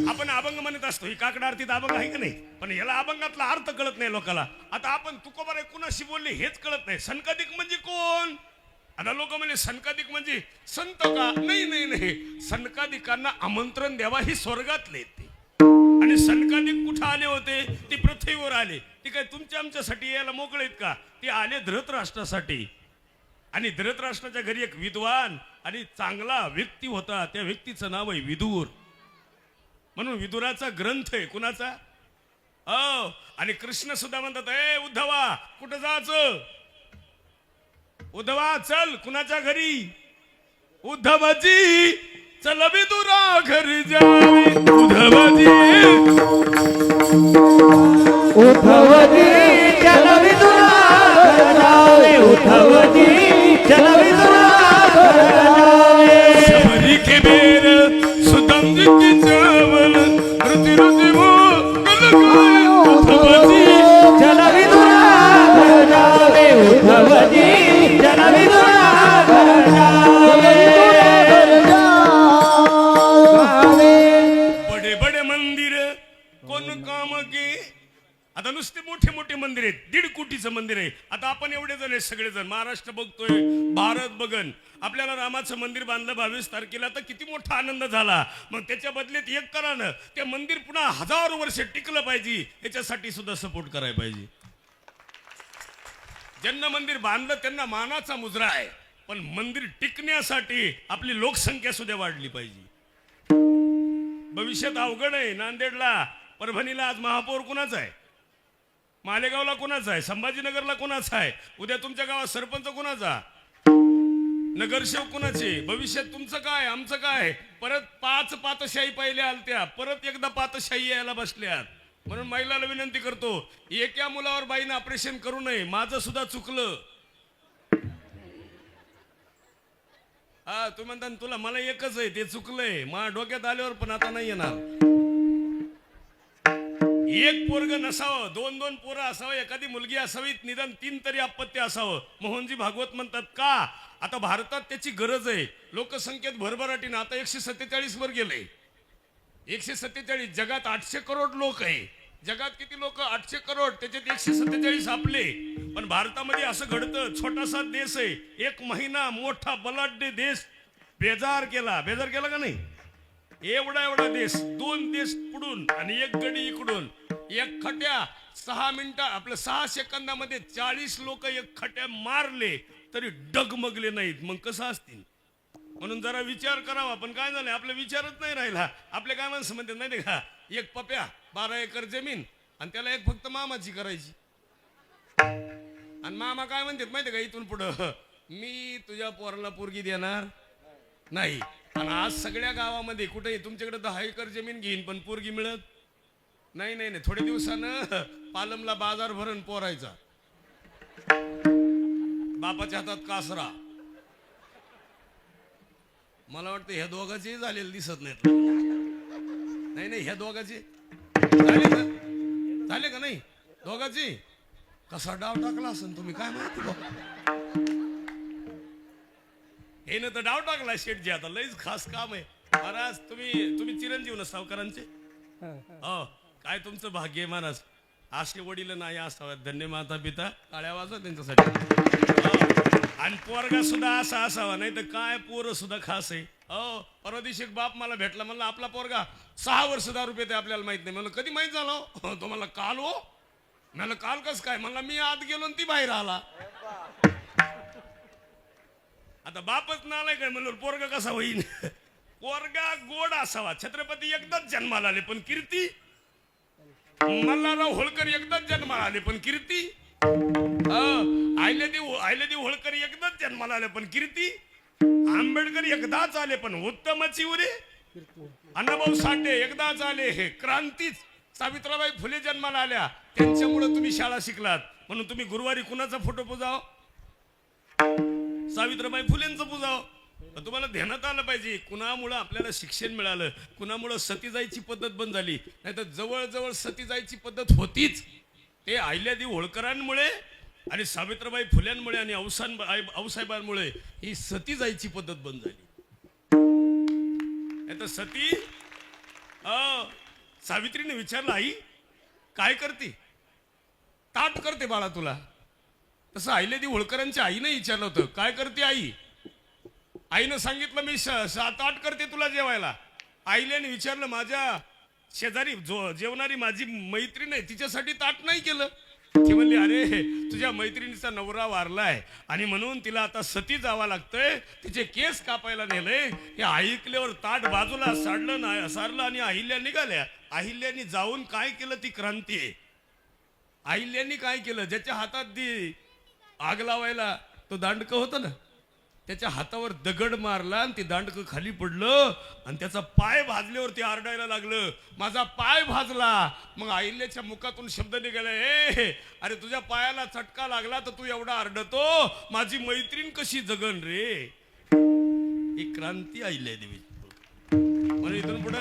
आपण अभंग म्हणत असतो, ही काकड आरतीत अभंग आहे का नाही, पण याला अभंगातला अर्थ कळत नाही लोकांना. आता आपण तुकोबारे कुणाशी बोलले हेच कळत नाही. सनकादिक म्हणजे कोण? आता लोक म्हणजे सनकादिक म्हणजे संत का? नाही. सनकादिकांना आमंत्रण द्यावा ही स्वर्गातले ते. आणि सनकादिक कुठं आले होते? ते पृथ्वीवर आले. ते काय तुमच्या आमच्यासाठी यायला मोकळे आहेत का? ते आले धृतराष्ट्रासाठी. आणि धृतराष्ट्राच्या घरी एक विद्वान आणि चांगला व्यक्ती होता. त्या व्यक्तीचं नाव आहे विदुर. म्हणून विदुराचा ग्रंथ आहे. कुणाचा? आणि कृष्ण सुद्धा म्हणतात, ए उद्धवा कुठं जायचं? उद्धवा चल कुणाच्या घरी? उद्धवजी चल विदुरा घरी जावे. उद्धवजी चल विदुरा घर जावे. उद्धवजी चल विदुरा घर जावे. शबरी के बेर सुदम जी की चावल रुचि वो उद्धवजी चल विदुरा घर जावे. उद्धवजी चल विदुरा घर जावे. बडे बडे मंदिर कोण काम के. आता नुसते मोठे मोठे मंदिर आहेत. 1.5 कोटीचं मंदिर आहे. आता आपण एवढे जण आहेत, सगळेजण महाराष्ट्र बघतोय, भारत बघन. आपल्याला रामाचं मंदिर बांधलं 22 तारखेला, तर किती मोठा आनंद झाला. मग त्याच्या बदल्यात एक करा ना, ते मंदिर पुन्हा 1000 वर्ष टिकलं पाहिजे, याच्यासाठी सुद्धा सपोर्ट करायला पाहिजे. ज्यांना मंदिर बांधलं त्यांना मानाचा मुजरा आहे, पण मंदिर टिकण्यासाठी आपली लोकसंख्या सुद्धा वाढली पाहिजे. भविष्यात अवघड आहे. नांदेडला, परभणीला आज महापौर कुणाचा आहे? मालेगावला कुणाचा आहे? संभाजीनगरला कुणाचा आहे? उद्या तुमच्या गावात सरपंच कुणाचा? नगरसेवक कुणाचे? भविष्यात तुमचं काय, आमचं काय? परत 5 पातशाही पहिल्या आलत्या, परत एकदा पातशाही यायला बसल्यात. म्हणून महिलाला विनंती करतो, एका मुलावर बाईनं ऑपरेशन करू नये. माझं सुद्धा चुकलं. तुम्ही म्हणता तुला, मला एकच आहे, ते चुकलंय. माझ्या डोक्यात आल्यावर पण आता नाही येणार. एक पोरग नसावं, दोन दोन पोरं असावं, एखादी मुलगी असावीत, निदान 3 तरी अपत्य असावं. मोहनजी भागवत म्हणतात का आता भारतात त्याची गरज आहे. लोकसंख्येत भरभराटीनं आता 147 वर गेले. 147. जगात 800 करोड लोक आहे. जगात किती लोक? 800 करोड. त्याच्यात 147 आपले. पण भारतामध्ये असं घडतं, छोटासा देश आहे, एक महिना मोठा बलाढ्य देश बेजार केला का नाही? एवढा देश, 2 देश पुढून आणि एक गडी इकडून, एक खट्या 6 मिनिटं आपल्या 6 सेकंदामध्ये 40 लोक एक खट्या मारले तरी डगमगले नाहीत. मग कसं असतील? म्हणून जरा विचार करावा. पण काय झालं, आपला विचारच नाही राहिला. आपले काय माणसं म्हणतात माहिती का, एक पप्या 12 एकर जमीन आणि त्याला एक फक्त मामाची करायची. आणि मामा काय म्हणतात माहिती का, इथून पुढं मी तुझ्या पोराला पोरगी देणार नाही. आणि आज सगळ्या गावामध्ये कुठे तुमच्याकडे 10 एकर जमीन घेईन पण पोरगी मिळत नाही. थोड्या दिवसानं पालमला बाजार भरण पोरायचा, बापाच्या हातात कासरा. मला वाटतं ह्या दोघांचे झालेलं दिसत नाहीत. नाही ह्या दोघांचे झाले का नाही? दोघांचे कसा डाव टाकला असेल तुम्ही काय माहिती? हे ना तर डाव टाकला शेटजी. आता लईच खास काम आहे महाराज. तुम्ही चिरंजीव ना सावकारांचे. हो, काय तुमचं भाग्य आहे महाराज. असे वडील नाही असाव्यात. धन्य माता पिता. टाळ्या वाजवा त्यांच्यासाठी. आणि पोरगा सुद्धा असा असावा, नाही तर काय पोरं सुद्धा खास आहे. हो, परवा दिवशी एक बाप मला भेटला, म्हणला आपला पोरगा 6 वर्ष दारू पिते आपल्याला माहित नाही. म्हणलं कधी माहित झालं? तुम्हाला काल हो. म्हणलं काल कस काय? म्हणला मी आत गेलो आणि ती बाहेर आला. आता बापच नालाय काय म्हणलं पोरगा कसा होईल? पोरगा गोड असावा. छत्रपती एकदाच जन्माला आले पण कीर्ती. मल्हारराव होळकर एकदाच जन्माला आले पण कीर्ती. आहिल्यादेवी होळकर एकदाच जन्माला आले पण कीर्ती. आंबेडकर एकदाच आले पण उत्तमची उरे. अण्णाभाऊ साठे एकदाच आले, हे क्रांतीच. सावित्रीबाई फुले जन्माला आल्या, त्यांच्यामुळे तुम्ही शाळा शिकलात. म्हणून तुम्ही गुरुवारी कुणाचा फोटो पुजाव? सावित्रीबाई फुलेंचं पुजाव. तुम्हाला ध्यानात आलं पाहिजे कुणामुळं आपल्याला शिक्षण मिळालं, कुणामुळं सती जायची पद्धत बंद झाली. नाही तर जवळजवळ सती जायची पद्धत होतीच. ते अहिल्यादेवी होळकरांमुळे आणि सावित्रीबाई फुल्यांमुळे आणि आऊसाहेबांमुळे ही सती जायची पद्धत बंद झाली. नाही तर सती सावित्रीने विचारलं, आई काय करते? ताट करते बाळा तुला. तसं अहिल्यादेवी होळकरांच्या आईने विचारलं होतं, काय करते आई? आईनं सांगितलं मी ताट करते तुला जेवायला. आईल्याने विचारलं, माझ्या शेजारी जेवणारी माझी मैत्रीण आहे तिच्यासाठी ताट नाही केलं? ती म्हणली, अरे तुझ्या मैत्रिणीचा नवरा वारलाय आणि म्हणून तिला आता सती जावं लागतंय, तिचे केस कापायला नेलंय. हे ऐकल्यावर ताट बाजूला सारलं आणि अहिल्या निघाल्या. अहिल्यानी जाऊन काय केलं? ती क्रांती आहे. अहिल्यानी काय केलं? ज्याच्या हातात ती आग लावायला तो दांडकं होतं ना, त्याच्या हातावर दगड मारला आणि ते दांडकं खाली पडलं आणि त्याचा पाय भाजल्यावर ते आरडायला लागलं, माझा पाय भाजला. मग अहिल्याच्या मुखातून शब्द निघाले, ए अरे तुझ्या पायाला चटका लागला तर तू एवढा आरडतो, माझी मैत्रीण कशी जगन रे? ही क्रांती अहिल्यादेवी. म्हणजे इथून पुढे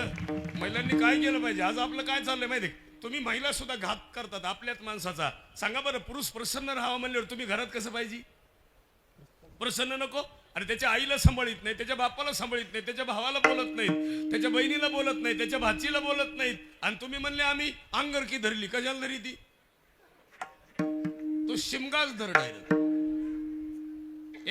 महिलांनी काय केलं पाहिजे? आज आपलं काय चाललंय माहिती? तुम्ही महिला सुद्धा घात करतात आपल्याच माणसाचा. सांगा बरं, पुरुष प्रसन्न राहावं म्हणल्यावर तुम्ही घरात कसं पाहिजे? प्रसन्न नको? अरे त्याच्या आईला सांभाळीत नाही, त्याच्या बापाला सांभाळीत नाही, त्याच्या भावाला बोलत नाहीत, त्याच्या बहिणीला बोलत नाही, त्याच्या भाचीला बोलत नाहीत. आणि तुम्ही म्हणले आम्ही अंगरकी धरली. कशाला धरी ती? तो शिमगाच धरडायला.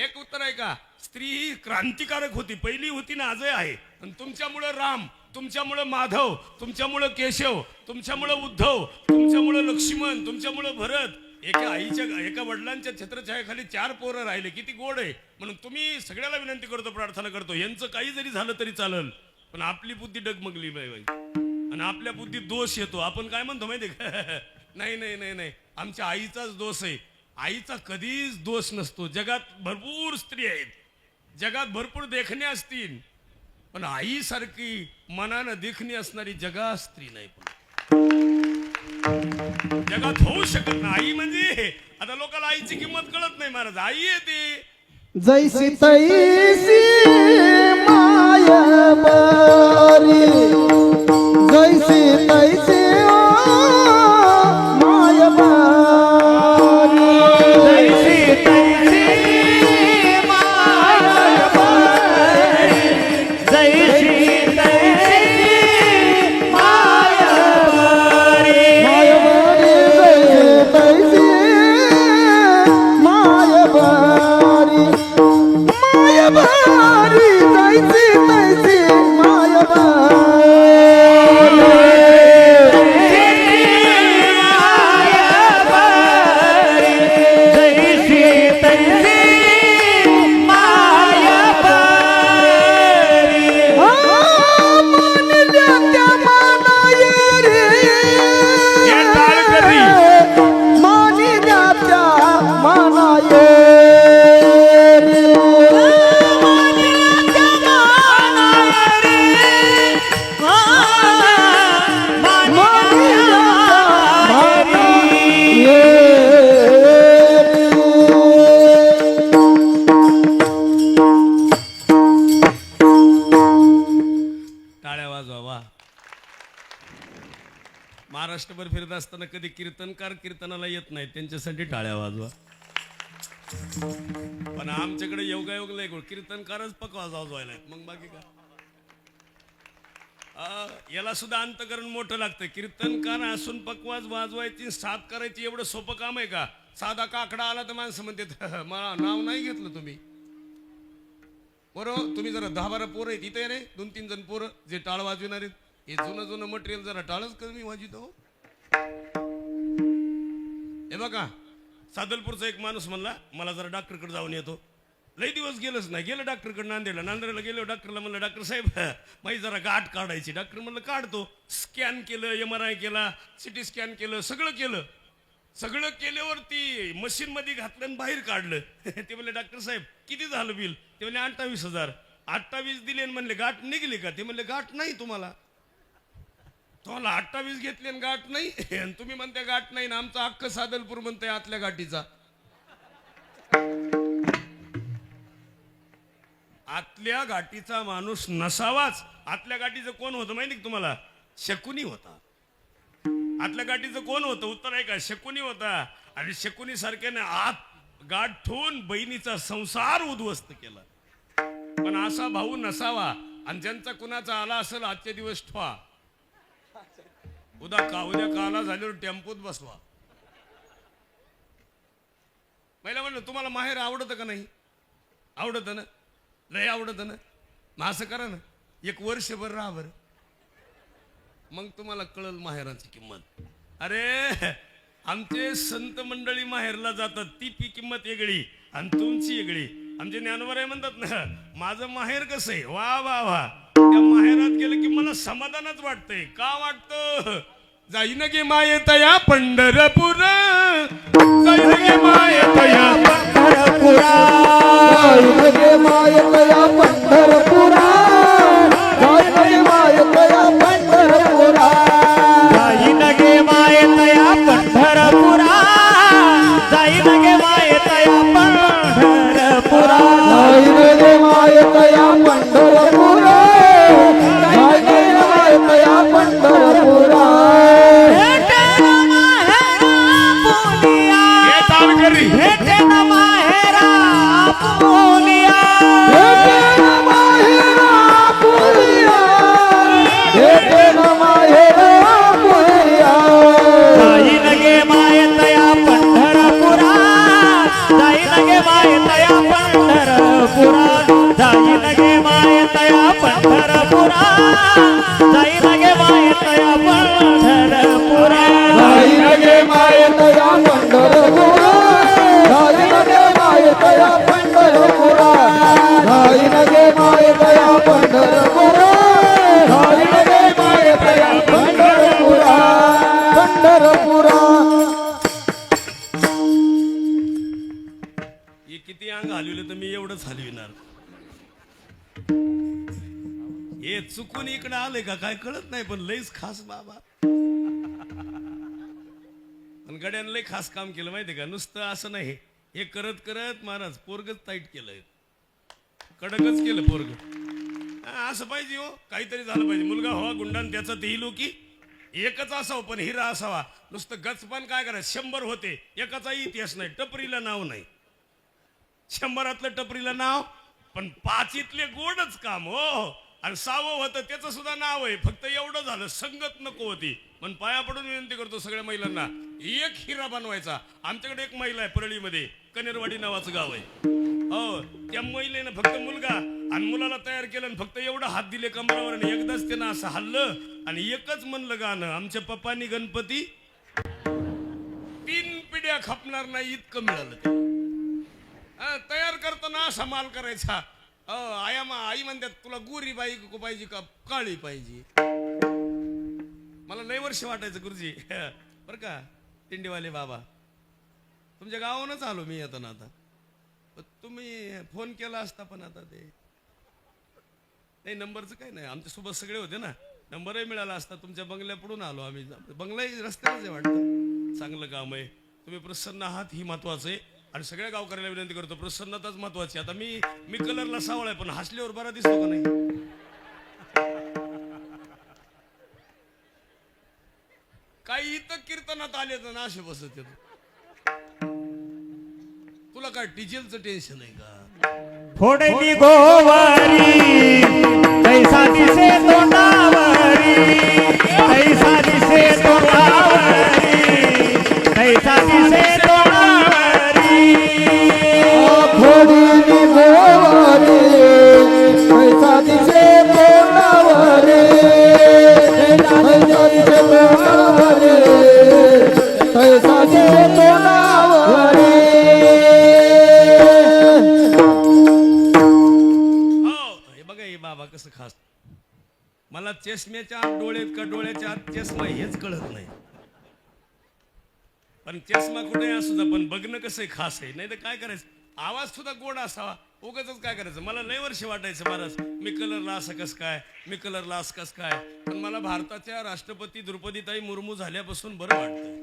एक उत्तर आहे का? स्त्री ही क्रांतिकारक होती, पहिली होती ना, आजही आहे. आणि तुमच्यामुळं राम, तुमच्यामुळं माधव, तुमच्यामुळं केशव, तुमच्यामुळं उद्धव, तुमच्यामुळं लक्ष्मण, तुमच्यामुळं भरत. एका वडिलांच्या छत्रछायाखाली 4 पोरं राहिले. किती गोड आहे. म्हणून तुम्ही सगळ्याला विनंती करतो, प्रार्थना करतो, यांचं काही जरी झालं तरी चालेल, पण आपली बुद्धी डगमगली पाहिजे आणि आपल्या बुद्धीत दोष येतो. आपण काय म्हणतो माहिती का? नाही, आमच्या आईचाच दोष आहे. आईचा कधीच दोष नसतो. जगात भरपूर स्त्री आहेत, जगात भरपूर देखण्या असतील, पण आईसारखी मनानं देखणी असणारी जगात स्त्री नाही. पण जगात होऊ शकत नाही. आई म्हणजे आता लोकांना आईची किंमत कळत नाही महाराज. आई आहे ती जैसी तैसी माया बारी, जैसी तैसी रात्रभर फिरत असताना कधी कीर्तनकार कीर्तनाला येत नाही, त्यांच्यासाठी टाळ्या वाजवा. पण आमच्याकडे योगायोग लय गोड, कीर्तनकारच पकवाज वाजवायला, मग बाकी का. याला सुद्धा अंतकरण मोठं लागतं. कीर्तनकार असून पकवाज वाजवायची, साथ करायची एवढं सोपं काम आहे का? साधा काकडा आला तर माणसं म्हणतात मला नाव नाही घेतलं तुम्ही. बरोबर, तुम्ही जरा 10-12 पोरं आहेत इथे रे, 2-3 जण पोरं जे टाळ वाजविणार आहेत. हे जुनं मटेरियल जरा टाळच कमी वाजवितो. हे बघा, सादलपूरचा एक माणूस म्हणला मला जरा डॉक्टरकडे जाऊन येतो. लई दिवस गेलंच नाही, गेलं डॉक्टरकडे नांदेडला गेलो. डॉक्टरला म्हणलं डॉक्टर साहेब माझी जरा गाठ काढायची. डॉक्टर म्हणलं काढतो. स्कॅन केलं, MRI केला, CT स्कॅन केलं, सगळं केल्यावर ती मशीन मध्ये घातलं आणि बाहेर काढलं. ते म्हणले डॉक्टर साहेब किती झालं बिल? ते म्हणले 28,000. 28 दिले म्हणले गाठ निघली का? ते म्हणले गाठ नाही तुम्हाला 28 घेतले आणि गाठ नाही. आणि तुम्ही म्हणते गाठ नाही ना. आमचं अख्खं सादलपूर म्हणतंय आतल्या गाठीचा. आतल्या गाठीचा माणूस नसावाच. आतल्या गाठीचं कोण होतं माहिती का तुम्हाला? शकुनी होता. आतल्या गाठीचं कोण होतं? उत्तर आहे का? शकुनी होता. आणि शकुनी सारख्याने आत गाठ ठेवून बहिणीचा संसार उद्ध्वस्त केला. पण असा भाऊ नसावा. आणि ज्यांचा कुणाचा आला असेल आजचे दिवस ठेवा, उद्या काला झाल्यावर टेम्पोत बसवा. पहिला म्हणलं तुम्हाला माहेर आवडतं का नाही? आवडतं ना, लय आवडतं ना. मग असं करा ना, 1 वर्षभर राहा बरं, मग तुम्हाला कळल माहेराची किंमत. अरे आमचे संत मंडळी माहेरला जातात, ती किंमत वेगळी आणि तुमची वेगळी. आमचे ज्ञानोबराय म्हणतात ना, माझं माहेर कसं आहे, वा वा वा. त्या माहेरात गेलं की मला समाधानच वाटतंय. का वाटतं? जाईन गे मायेतया पंढरपूर, जाईन गे मायेतया पंढरपुरा, जाईन गे मायेतया पंढरपुरा, जाईन गे मायेतया पंढरपुरा, जाईन गे मायेतया पंढरपुरा, जाईन गे मायेतया पंढरपुरा, जाईन गे मायेतया पंढरपुरा, जाईन गे मायेतया पंढरपुरा. किती अंग हलविलं तर मी एवढंच हलविणार. हे चुकून इकडे आले का काय कळत नाही, पण लईच खास बाबा. पण गड्यानं लई खास काम केलं माहितीये का? नुसतं असं नाही, हे करत करत महाराज पोरगच टाईट केलंय, कडकच केलं पोरग. असं पाहिजे हो, काहीतरी झालं पाहिजे. मुलगा हवा गुंडान त्याचा तेही लोकी एकच असावं, पण हिरा असावा. नुसतं गचपान काय करायचं? 100 होते, एकाचाही इतिहास नाही, टपरीला नाव नाही. 100तलं टपरीला नाव, पण 5तले गोडच काम हो. आणि 6वं होतं त्याचं सुद्धा नाव आहे, फक्त एवढं झालं संगत नको होती. पण पाया पडून विनंती करतो सगळ्या महिलांना, एक हिरा बनवायचा. आमच्याकडे एक महिला आहे परळीमध्ये, कनेरवाडी नावाचं गाव आहे. हो, त्या महिलेनं फक्त मुलगा आणि मुलाला तयार केलं आणि फक्त एवढं हात दिले कमरावर आणि एकदाच त्यानं असं हल्लं आणि एकच म्हणलं गाणं, आमच्या पप्पानी गणपती 3 पिढ्या खपणार नाही इतकं मिळालं ते. तयार करताना असा माल करायचा. आई म्हणतात तुला गोरी बाई पाहिजे का काळी पाहिजे? मला लय वर्ष वाटायचं गुरुजी बरं का, तिंडीवाले बाबा तुमच्या गावानच आलो मी येताना. आता तुम्ही फोन केला असता, पण आता ते नाही, नंबरचं काही नाही. आमच्या सोबत सगळे होते ना, नंबरही मिळाला असता. तुमच्या बंगल्यापुढून आलो आम्ही. बंगलाही रस्त्यावरच आहे वाटतं. चांगलं काम आहे, तुम्ही प्रसन्न आहात ही महत्वाचं आहे. आणि सगळ्या गावकऱ्याला विनंती करतो, प्रसन्नताच महत्वाची. आता मी कलरला सावळ आहे, पण हसल्यावर बरा दिसतो का नाही? काही तर कीर्तनात आले तर ना असे बसत येतो. तुला काय डिझेलचं टेन्शन आहे का? फोडली गोवारी कैसा दिसे तोंडावरी कैसा दिसे तोंडावरी कैसा दिसे तोंडावरी फोडली गोवारी कैसा दिसे तोंडावरी कैसा दिसे तोंडावरी कैसा दिसे तोंडावरी. हे बघा हे बाबा कसं खास. मला चष्म्याच्या आत डोळ्यात का डोळ्याच्या आत चष्मा हेच कळत नाही. पण चष्मा कुठे असू द्या पण बघणं कसं खास आहे. नाही तर काय करायचं, आवाज सुद्धा गोड असावा. उगाच काय करायचं. मला लय वर्ष वाटायचं महाराज मी कलरला असं कस काय, मी कलरला असं कस काय. पण मला भारताच्या राष्ट्रपती द्रौपदीताई मुर्मू झाल्यापासून बरं वाटतं.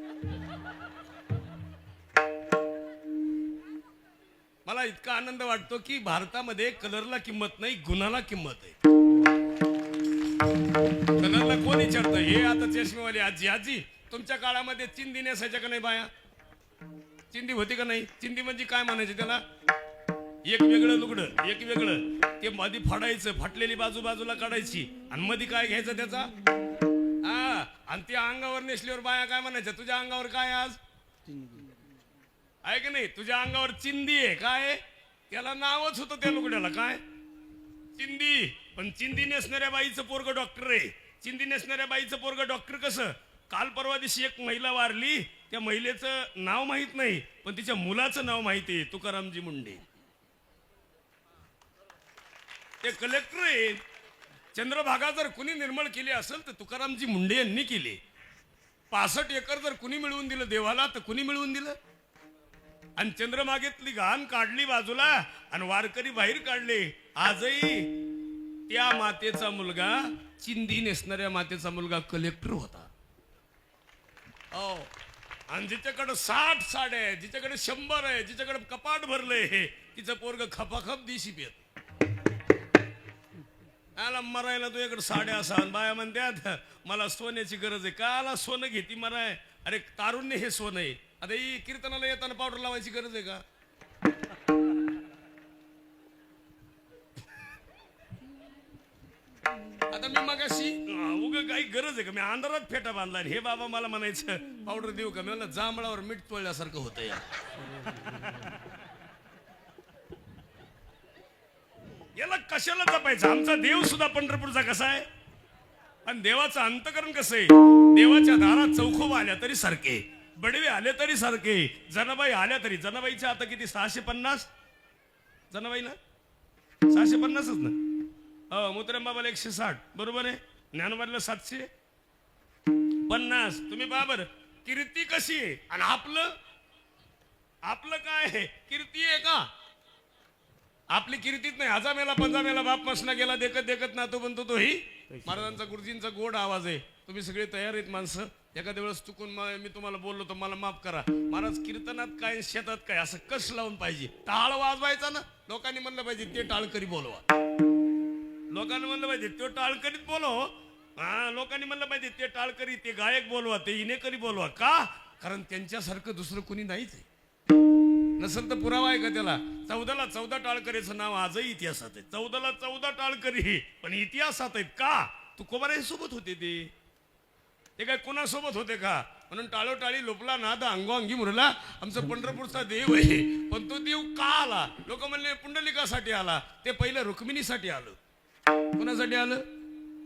मला इतका आनंद वाटतो की भारतामध्ये कलरला किंमत नाही, गुणाला किंमत आहे. कलरला कोण विचारतं. हे आता चष्मेवाली आजी, आजी तुमच्या काळामध्ये चिंदी नेसायच्या का नाही बाया? चिंदी होती का नाही? चिंदी म्हणजे काय म्हणायचे त्याला? एक वेगळं लुगडं, एक वेगळं ते मध्ये फाडायचं, फाटलेली बाजू बाजूला काढायची आणि मध्ये काय घ्यायचं त्याचा हा. आणि ते अंगावर नेसल्यावर बाया काय म्हणायच्या? तुझ्या अंगावर काय आज आहे की नाही? तुझ्या अंगावर चिंदी आहे. काय त्याला नावच होतं त्या लुगड्याला, काय चिंदी. पण चिंदी नेसणाऱ्या बाईचं पोरग डॉक्टर आहे. चिंदी नेसणाऱ्या बाईचं पोरग डॉक्टर कसं? काल परवा दिवशी एक महिला वारली, त्या महिलेचं नाव माहित नाही पण तिच्या मुलाचं नाव माहिती आहे, तुकारामजी मुंडे. ते कलेक्टर आहे. चंद्रभागा जर कुणी निर्मळ केली असेल तर तुकारामजी मुंडे यांनी केली. 65 एकर जर कुणी मिळवून दिलं देवाला तर कुणी मिळवून दिलं? आणि चंद्रभागेतली घाण काढली बाजूला आणि वारकरी बाहेर काढले. आजही त्या मातेचा मुलगा, चिंदी नेसणाऱ्या मातेचा मुलगा कलेक्टर होता. हो. आणि जिच्याकडे 60 साड्या आहे, जिच्याकडे 100 आहे, जिच्याकडे कपाट भरलंय, तिचं पोरग खपाखप दिशी पेत. आला मरायला तुझ्याकडे साड्या असा. बाया म्हणतात मला सोन्याची गरज आहे. काला सोनं घेती मराय? अरे तारुण्य हे सोनं आहे. आता ही कीर्तनाला येताना पावडर लावायची गरज आहे का? आता मी मगाशी उगा काही गरज आहे का? मी अंधारात फेटा बांधला. हे बाबा मला म्हणायचं पावडर देऊ का? मी म्हणलं जांभळावर मीठ तोळल्यासारखं होतं या. याला कशाला जपायचं? आमचा देव सुद्धा पंढरपूरचा कसा आहे आणि देवाचं अंतकरण कसं आहे. देवाच्या दारात चौखोबा आल्या तरी सारखे, बडवे आले तरी सारखे, जनाबाई आल्या तरी. जनाबाईच्या आता किती? 650 जनाबाई ना? 650च ना? हो. मोतीराम बाबाला 160 बरोबर आहे. ज्ञानोबाला 750. तुम्ही पहा बरं कीर्ती कशी आहे. आणि आपलं काय आहे? कीर्ती आहे का? आपली कीर्तीत नाही. हजामेला पंजामेला बाप मसना गेला देखत देखत ना तो बनतो तोही. महाराजांचा गुरुजींचा गोड आवाज आहे. तुम्ही सगळे तयार आहेत माणसं. एखाद्या वेळेस चुकून मी तुम्हाला बोललो तर मला माफ करा. महाराज कीर्तनात काय शेतात काय असं कस लावून पाहिजे. टाळ वाजवायचा ना. लोकांनी म्हणलं पाहिजे ते टाळकरी बोलवा. लोकांनी म्हणलं पाहिजे तो टाळकरीत बोलव. हा. लोकांनी म्हणलं पाहिजे ते टाळकरी, ते गायक बोलवा, ते इनेकरी बोलवा. का? कारण त्यांच्यासारखं दुसरं कोणी नाहीच आहे. नसेल तर पुरावा आहे का त्याला? 14ला 14 टाळकरीचं नाव आजही इतिहासात आहे. 14ला 14 टाळकरी पण इतिहासात आहेत. का? तुकोबाराय सोबत होते ते काय कोणासोबत होते का? म्हणून टाळोटाळी लोपला नाद अंगोअंगी मुरला. आमचा पंढरपूरचा देव आहे. पण तो देव का आला? लोक म्हणले पुंडलिकासाठी आला. ते पहिलं रुक्मिणीसाठी आलं. कोणासाठी आलं?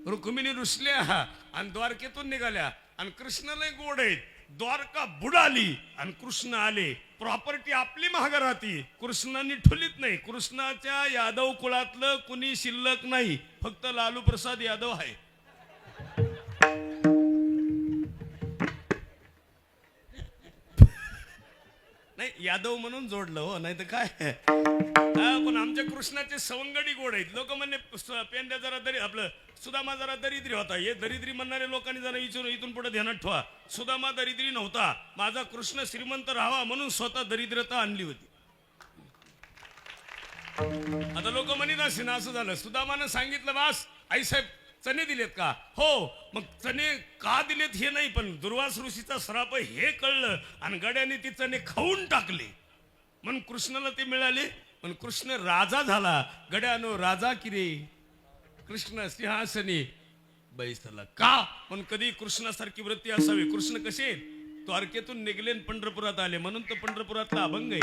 रुक्मिणी रुसल्या आणि द्वारकेतून निघाल्या. आणि कृष्ण लय गोड आहेत. द्वारका बुडाली आणि कृष्ण आले. प्रॉपर्टी आपली महाग राहती. कृष्णांनी ठुलीत नाही. कृष्णाच्या यादव कुळातलं कुणी शिल्लक नाही. फक्त लालू प्रसाद यादव आहे. नाही यादव म्हणून जोडलं हो, नाही तर काय. पण आमच्या कृष्णाचे सवंगडी गोड आहेत. लोक म्हणले पेंड्या जरा दरी आपलं सुदामा जरा दरिद्री होता. हे दरिद्री म्हणणारे लोकांनी जरा इथून पुढे ध्यानात ठेवा. सुदामा दरिद्री नव्हता. माझा कृष्ण श्रीमंत राहावा म्हणून स्वतः दरिद्रता आणली होती. आता लोक म्हणत असे ना असं झालं. सुदामानं सांगितलं बास आईसाहेब चणे दिलेत का? हो. मग चणे का दिलेत हे नाही, पण दुर्वास ऋषीचा श्राप हे कळलं आणि गड्याने ती चणे खाऊन टाकले म्हणून कृष्णाला ते मिळाले. पण कृष्ण राजा झाला. गड्यानो राजा की रे कृष्ण सिंहासनी बैसला का? पण कधी कृष्णासारखी वृत्ती असावी. कृष्ण कसे द्वारकेतून निघले आणि पंढरपुरात आले म्हणून तर पंढरपुरातला अभंग आहे.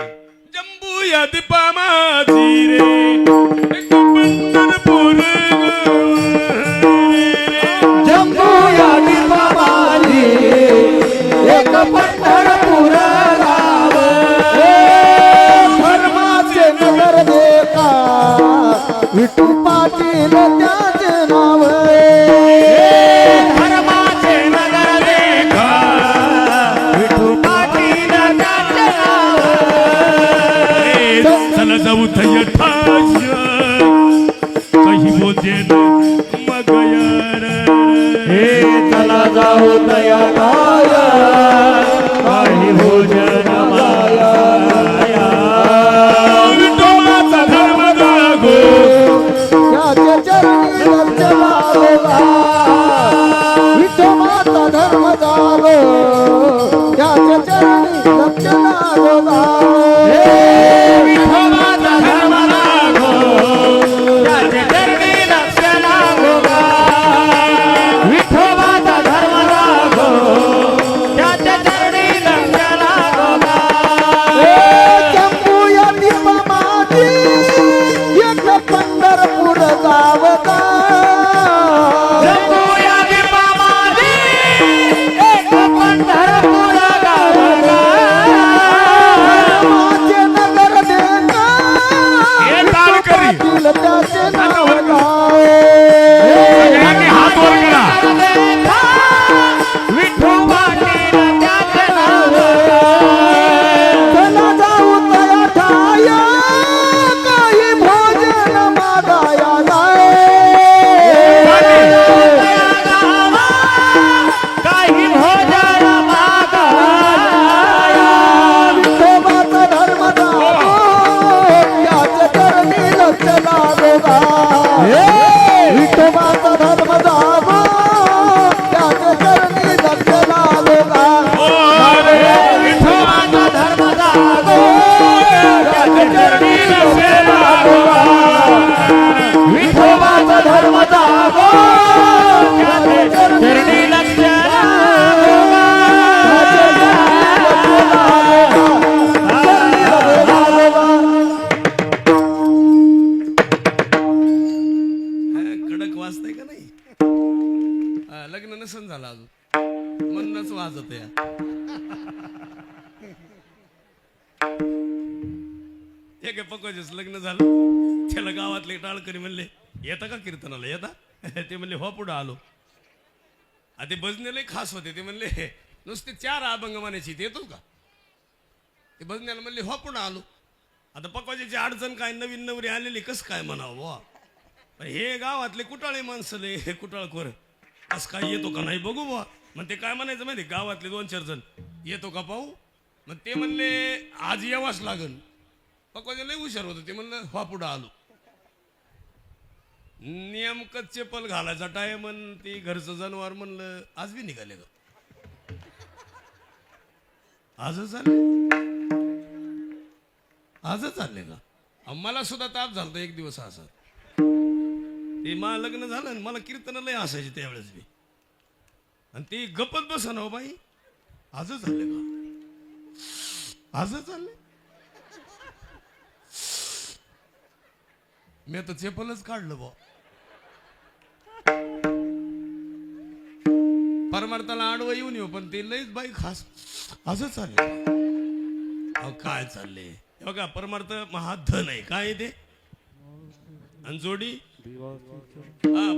जंबू या दीपा माझी रे एक पंढरपूर जंबू या दीपा माझी एक पंढरपूर गाव धर्माचे नगर देखा विठू पाटील त्याचे नाव धर्माचे नगर देखा विठू पाटील त्याचे नाव. चला जाऊ थयठाश काही बोजेन मग यार हे चला जाऊ तया गाया काही भोजन माया विठोबाचा धर्म जागो त्याचे चरणी लक्ष लागोगा विठोबाचा धर्म जागो त्याचे चरणी लक्ष लागोगा विठोबाचा धर्म लागो त्याचे चरणी लक्ष लागोगा. विठोबाचा धर्म लागो त्याचे चरणी लक्ष लागोगा. जंबू या दीपा माझी एक पंढरपूर गावगा जंबू या दीपा माझी एक पंढरपूर गावगा. धर्माचे नगर देखा हे ताल करी पाटील त्याचे नाव गाव सगळ्यांनी हात वर करा. विठू पाटील त्याचे नाव. चला जाऊ तया ठाया काही भोजन मागाया काही भोजन मागाया. विठोबाचा धर्म जागो त्याचे चरणी लक्ष लागोगा विठोबाचा धर्म जागो त्याचे चरणी लक्ष लागोगा विठोबाचा धर्म जागो त्याचे चरणी लक्ष लागोगा. विठोबाचा धर्म जागो त्याचे चरणी लक्ष लागोगा. कडक वाजतंय का नाही? लग्न नसन झालं अजून म्हणूनच वाजत या. हे काय पकवायचं लग्न झालं त्याला गावातले टाळकरी म्हणले येता का कीर्तनाला येता? ते म्हणले हो पुढं आलो. ते भजनेला खास होते. ते म्हणले नुसते 4 अभंग म्हणायची ते येतोच का? ते भजनेला म्हणले हो पुढं आलो. आता पकवायची अडचण काय नवीन नवरी आलेली कसं काय म्हणावं बुवा. हे गावातले कुटाळे माणसं हे कुटाळखोर असं काय येतो का नाही बघू बुवा. मग ते काय म्हणायचं माहिती गावातले 2-4 जण येतो का पाहू. मग ते म्हणले आज यावाच लागन. पकवायचे लय हुशार होतं. ते म्हणलं हो पुढं आलो. नेमकं चप्पल घालायचा टाइम ती घरचं जनावर म्हणलं आज बी निघाले का? आजच आले आजच आले का? मला सुद्धा ताप झाला एक दिवस असा. ते मला लग्न झालं आणि मला कीर्तनालाही असायचे त्यावेळेस बी. आणि ते गप्पत बसा ना हो बाई आजच आले का? आजच आले. मी आता चेपलच काढलं बा. परमार्थाला आडवं येऊन येऊ पण ते लईच बाई खास असंच चालले. अहो काय चालले बघा. परमार्थ महाधन आहे काय ते आणि जोडी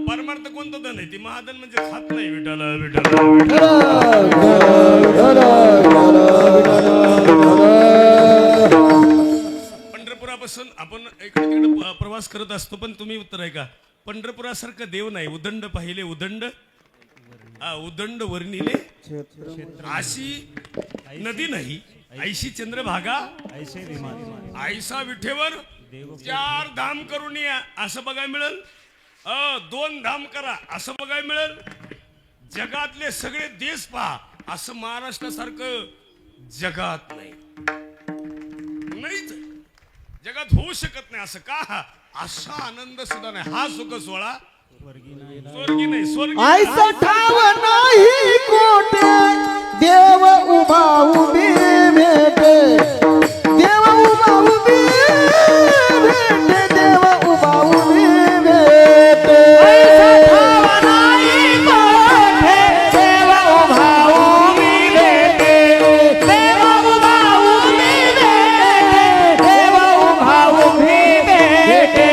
परमार्थ कोणतं धन आहे? ती महाधन म्हणजे खात नाही. विठाला विठाला पंढरपुरापासून आपण इकडे तिकडे प्रवास करत असतो पण तुम्ही उत्तर आहे का? पंढरपुरासारखं देव नाही. उदंड पाहिले उदंड उदंड वर्णिले अशी नदी नाही. ऐशी चंद्रभागा ऐसा विठेवर 4 धाम करून या असं बघायला मिळेल. दोन धाम करा असं बघायला मिळेल. जगातले सगळे देश पहा असं महाराष्ट्रासारखं जगात नाही. नाहीच जगात होऊ शकत नाही असं का. असा आनंद सुद्धा नाही. हा सुख सोहळा स्वर्गी नाही. स्वर्गी ऐसा ठाव नाही कोठे देव उभा उभी भेटे देव उभा उभी भेटे देव उभा उभी भेटे ऐसा ठाव नाही कोठे देव उभा उभी भेटे देव उभा उभी भेटे देव उभा उभी भेटे.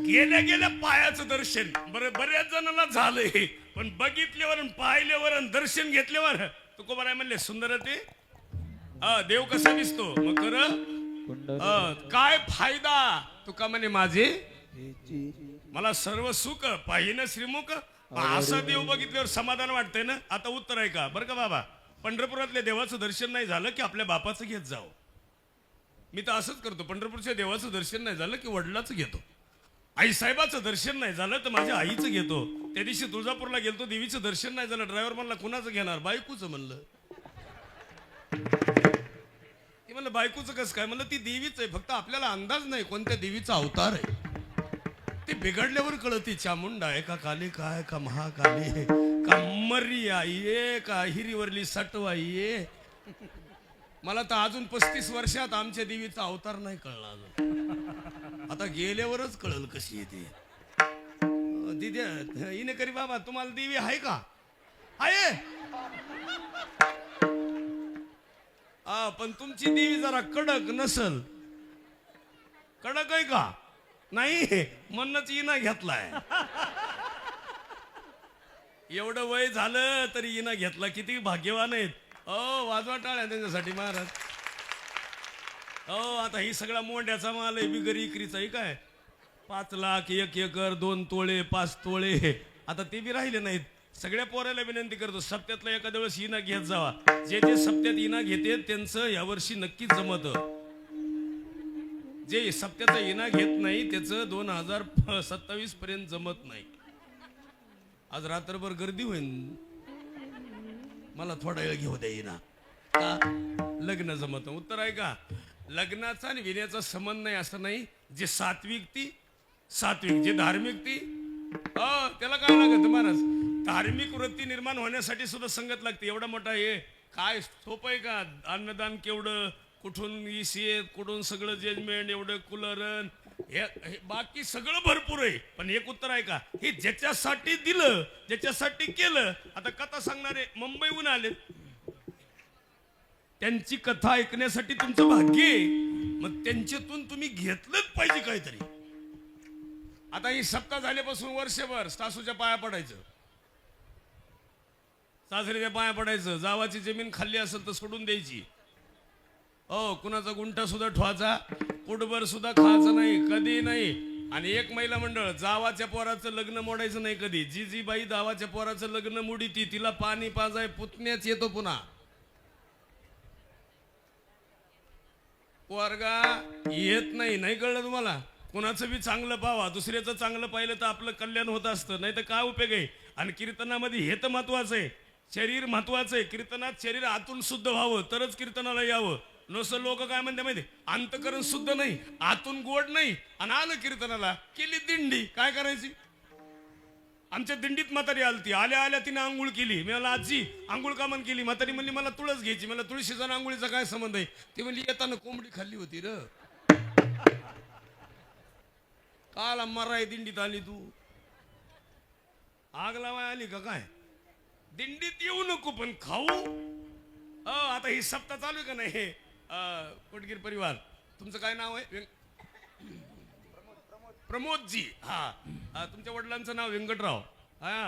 गेल्या गेल्या पायाचं दर्शन बऱ्याच जणांना झालंय. पण बघितल्यावर आणि पाहिल्यावर आणि दर्शन घेतल्यावर तुकोबाराय म्हणले सुंदर ते देव कसा दिसतो. मग खरं काय फायदा तुका म्हणे माझे मला सर्व सुख पाहिन श्रीमुख. असा देव बघितल्यावर समाधान वाटतंय ना. आता उत्तर आहे का बरं का बाबा. पंढरपुरातल्या देवाचं दर्शन नाही झालं की आपल्या बापाचं घेत जावं. मी तर असंच करतो. पंढरपूरच्या देवाचं दर्शन नाही झालं की वडिलाचं घेतो. आई साहेबाचं दर्शन नाही झालं तर माझ्या आईचं घेतो. त्या दिवशी तुळजापूरला गेलतो देवीचं दर्शन नाही झालं. ड्रायव्हर म्हणला कुणाचं घेणार. बायकोचं म्हणलं. ती म्हणलं बायकोचं कसं काय. म्हणलं ती देवीच आहे फक्त आपल्याला अंदाज नाही कोणत्या देवीचा अवतार आहे. ते बिघडल्यावर कळती चामुंडा आहे का काली काय का महाकाली आहे का मर्री आई आहे का हिरीवरली सटवाई आहे. मला तर अजून 35 वर्षात आमच्या देवीचा अवतार नाही कळला अजून. आता गेल्यावरच कळल कशी येते. दिद्या हिने करी बाबा तुम्हाला देवी आहे का. आहे पण तुमची देवी जरा कडक नसल. कडक आहे का नाही म्हणूनच इना घेतलाय. एवढं वय झालं तरी इना घेतला. किती भाग्यवान आहेत. वाजवा टाळ्या त्यांच्यासाठी महाराज. आता ही सगळा मोंड्याचा माल आहे. बिगर इकरीचा आहे काय. 5 लाख 1 एकर 2 तोळे 5 तोळे आता ते बी राहिले नाहीत. सगळ्या पोराला विनंती करतो सप्त्यातला एखाद्या वेळेस इना घेत जावा. जे जे सप्त्यात इना घेते त्यांचं यावर्षी नक्कीच जमत. जे सप्त्याचा इना घेत नाही त्याचं 2027 पर्यंत जमत नाही. आज रात्रभर गर्दी होईल. मला थोडा वेळ घेऊ द्या इना का लग्न जमत. उत्तर आहे का. लग्नाचा आणि विण्याचा संबंध नाही असं नाही. जे सात्विक ती सात्विक जे धार्मिक ती त्याला काय लागत महाराज. धार्मिक वृत्ती निर्माण होण्यासाठी सुद्धा संगत लागते. एवढा मोठा हे काय सोपं आहे का. अन्नदान केवढं कुठून इसे कुठून सगळं जजमेंट एवढं कुलरण हे बाकी सगळं भरपूर आहे. पण एक उत्तर आहे का. हे ज्याच्यासाठी दिलं ज्याच्यासाठी केलं. आता कथा सांगणारे मुंबईहून आले त्यांची कथा ऐकण्यासाठी तुमचं भाग्य आहे. मग त्यांच्यातून तुम्ही घेतलंच पाहिजे काहीतरी. आता ही सप्ताह झाल्यापासून वर्षभर सासूच्या पाया पडायचं सासरीच्या पाया पडायचं. जावाची जमीन खाल्ली असेल तर सोडून द्यायची. कुणाचा गुंठा सुद्धा ठेवायचा. पोटभर सुद्धा खायचं नाही कधी नाही. आणि एक महिला मंडळ जावाच्या पोराचं लग्न मोडायचं नाही कधी. जी जी बाई जावाच्या पोराचं लग्न मोडी तिला पाणी पाजाय पुतण्याच येतो पुन्हा. पोरगा येत नाही कळलं तुम्हाला. कोणाचं बी चांगलं पावा. दुसऱ्याचं चांगलं पाहिलं तर आपलं कल्याण होत असतं. नाही तर काय उपयोग आहे. आणि कीर्तनामध्ये हे तर महत्वाचं आहे. शरीर महत्वाचं आहे. कीर्तनात शरीर आतून शुद्ध व्हावं तरच कीर्तनाला यावं. नुसतं लोक काय म्हणते माहिती अंतकरण शुद्ध नाही आतून गोड नाही. आणि आलं कीर्तनाला केली दिंडी काय करायची. आमच्या दिंडीत म्हातारी आलती. आल्या आल्या तिने आंघोळ केली. मी म्हणला आजी आंघोळ का म्हण केली. म्हातारी म्हणली मला तुळस घ्यायची. मला तुळशीचा आंघोळीचा काय संबंध आहे. ती म्हणली येताना कोंबडी खाल्ली होती र. काला मराय दिंडीत आली तू. आग लावाय आली का काय. दिंडीत येऊ नको पण खाऊ. आता ही सप्ताह चालू आहे का नाही. कोटगीर परिवार तुमचं काय नाव आहे. प्रमोदजी. तुमच्या वडिलांचं नाव व्यंकटराव.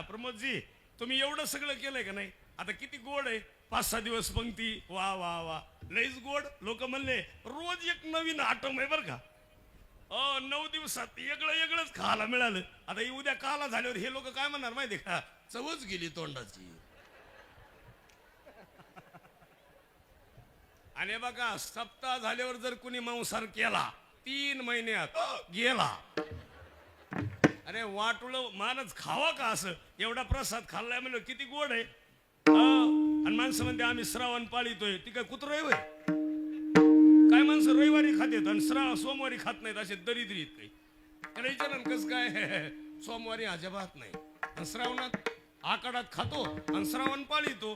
प्रमोदजी तुम्ही एवढं सगळं केलंय का नाही. आता किती गोड आहे. 5-6 दिवस पंक्ती वा वा वा लईच गोड. लोक म्हणले रोज एक नवीन आटम आहे बरं का. 9 दिवसात वेगळंच खायला मिळालं. आता ही उद्या काला झाल्यावर हे लोक काय म्हणणार माहिती का. चवच गेली तोंडाची. आणि बघा सप्ताह झाल्यावर जर कुणी मांसाहार केला 3 महिन्यात गेला. अरे वाटुळ मानच खावा का असं एवढा प्रसाद खाल्लाय म्हणलं किती गोड आहे आणि माणसं म्हणते आम्ही श्रावण पाळीतोय ती काय कुत्र होय काय माणसं रविवारी खातेत आणि सोमवारी खात नाहीत असे दरिद्रीत काही त्याला विचारा कसं काय सोमवारी अजिबात नाही आणि श्रावणात आकाडात खातो आणि श्रावण पाळीतो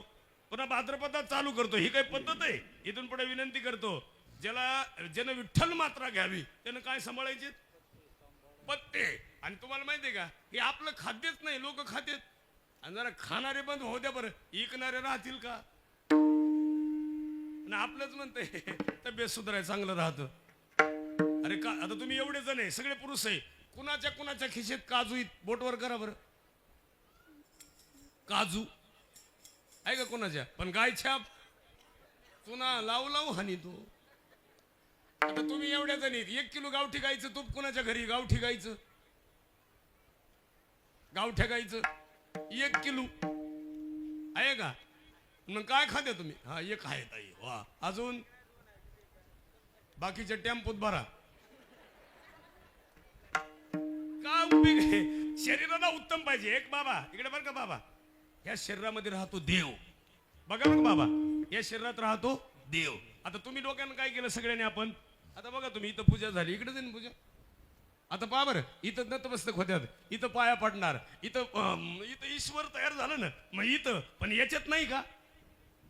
पुन्हा भाद्रपदात चालू करतो ही काही पद्धत आहे इथून पुढे विनंती करतो ज्यानं विठ्ठल मात्रा घ्यावी त्यानं काय सांभाळायचे पत्ते आणि तुम्हाला माहितीये का हे आपलं खाद्यच नाही लोक खातेत आणि जरा खाणारे बंद होऊ द्या बरं इकणारे राहतील का आणि आपलंच म्हणते तब्येत सुधाराय चांगलं राहतं अरे का आता तुम्ही एवढे जण आहे सगळे पुरुष आहे कुणाच्या खिशेत काजू बोटवर करा बरं काजू आहे का कोणाच्या पण गाय छाप चुना लावू हानी तू आता तुम्ही एवढ्या जणीत 1 किलो गावठी गायचं तूप कुणाच्या घरी गावठी गायचं गावठ्या गायचं 1 किलो आहे का मग काय खाते तुम्ही हा एक आहे ताई वा अजून बाकीच्या टेम्पोत भरा का उपयोग आहे शरीराला उत्तम पाहिजे एक बाबा इकडे बरं का बाबा या शरीरामध्ये राहतो देव बघा बघ बाबा या शरीरात राहतो देव आता तुम्ही लोकांना काय केलं सगळ्यांनी आपण आता बघा तुम्ही इथं पूजा झाली इकडे जाईन पूजा आता पहा बरं इथं नतमस्तक होत्यात इथं पाया पडणार इथं ईश्वर तयार झालं ना मग इथं पण याच्यात नाही का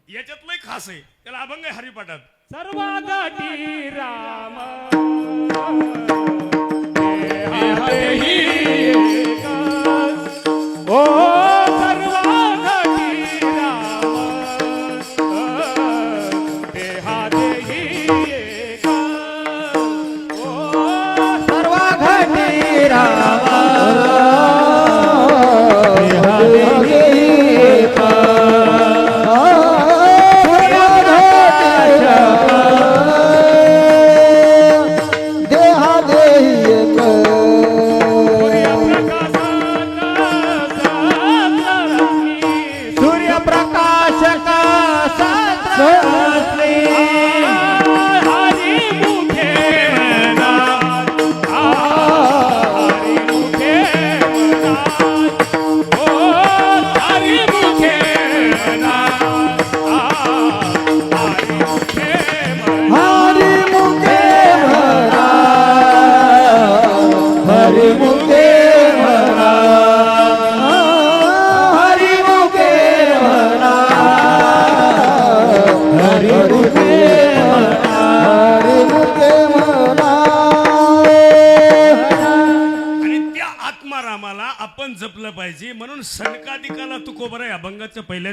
याच्यात लय खास आहे त्याला अभंग आहे हरिपाठात सर्वांगाटी राम ओ सर्वांगाटी राम देहादेही एका ओ सर्वाघटी राम आपण जपलं पाहिजे म्हणून सनकादिकाला तू कोबर आहे अभंगाच्या पहिल्या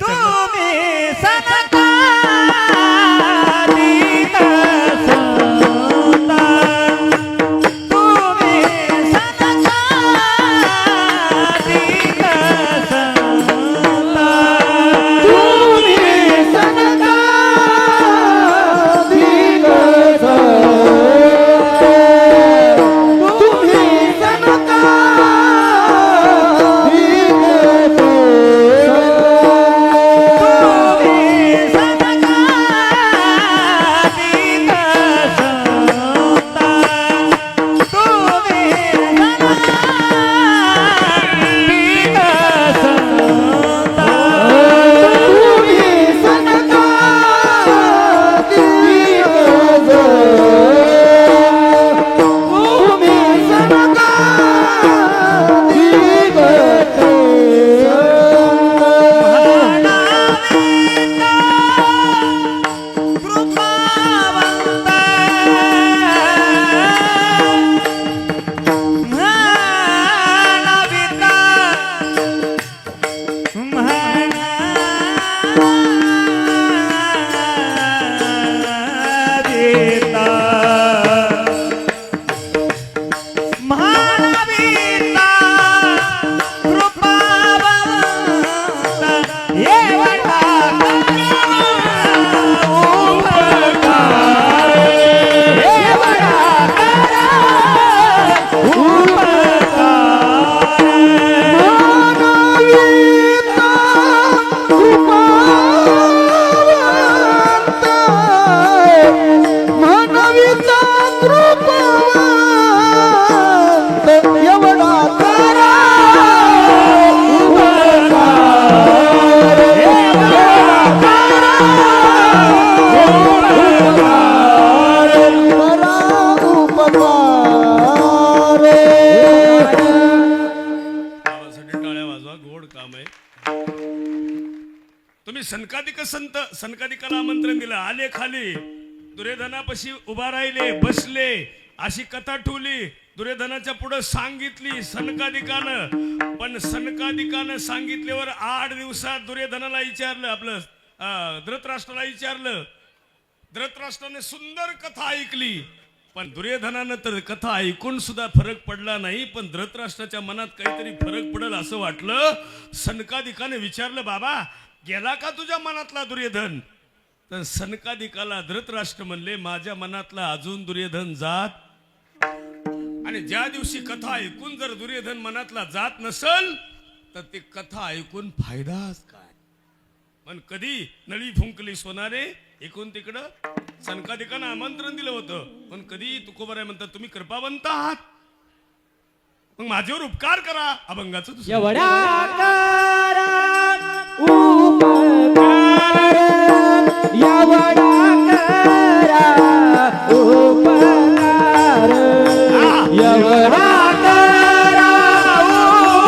तुम्ही सनकादिकाला आमंत्रण दिलं, आले खाली, दुर्योधनापाशी उभा राहिले, बसले, अशी कथा ठेवली, दुर्योधनाच्या पुढे सांगितली सनकादिकानं. पण सनकादिकानं सांगितल्यावर 8 दिवसात दुर्योधनाला विचारलं, आपलं धृतराष्ट्राला विचारलं. धृतराष्ट्राने सुंदर कथा ऐकली, पण दुर्योधनानं तर कथा ऐकून सुद्धा फरक पडला नाही. पण धृतराष्ट्राच्या मनात काहीतरी फरक पडेल असं वाटलं. सनकादिकाने विचारलं, बाबा गेला का तुझ्या मनातला दुर्योधन? तर सनकादिकाला धृतराष्ट्र म्हणले, माझ्या मनातला अजून दुर्योधन जात. आणि ज्या दिवशी कथा ऐकून जर दुर्योधन मनातला जात नसल तर ती कथा ऐकून फायदाच काय. पण कधी नळी फुंकली सोनारे एकूण तिकडं. सनकादिकांना आमंत्रण दिलं होतं, पण कधी तुकोबाराय म्हणतात, तुम्ही कृपावंत आहात, मग माझ्यावर उपकार करा. अभंगाचं दुसरं. एवढा करा उपकार, एवढा करा उपकार, एवढा करा उपकार,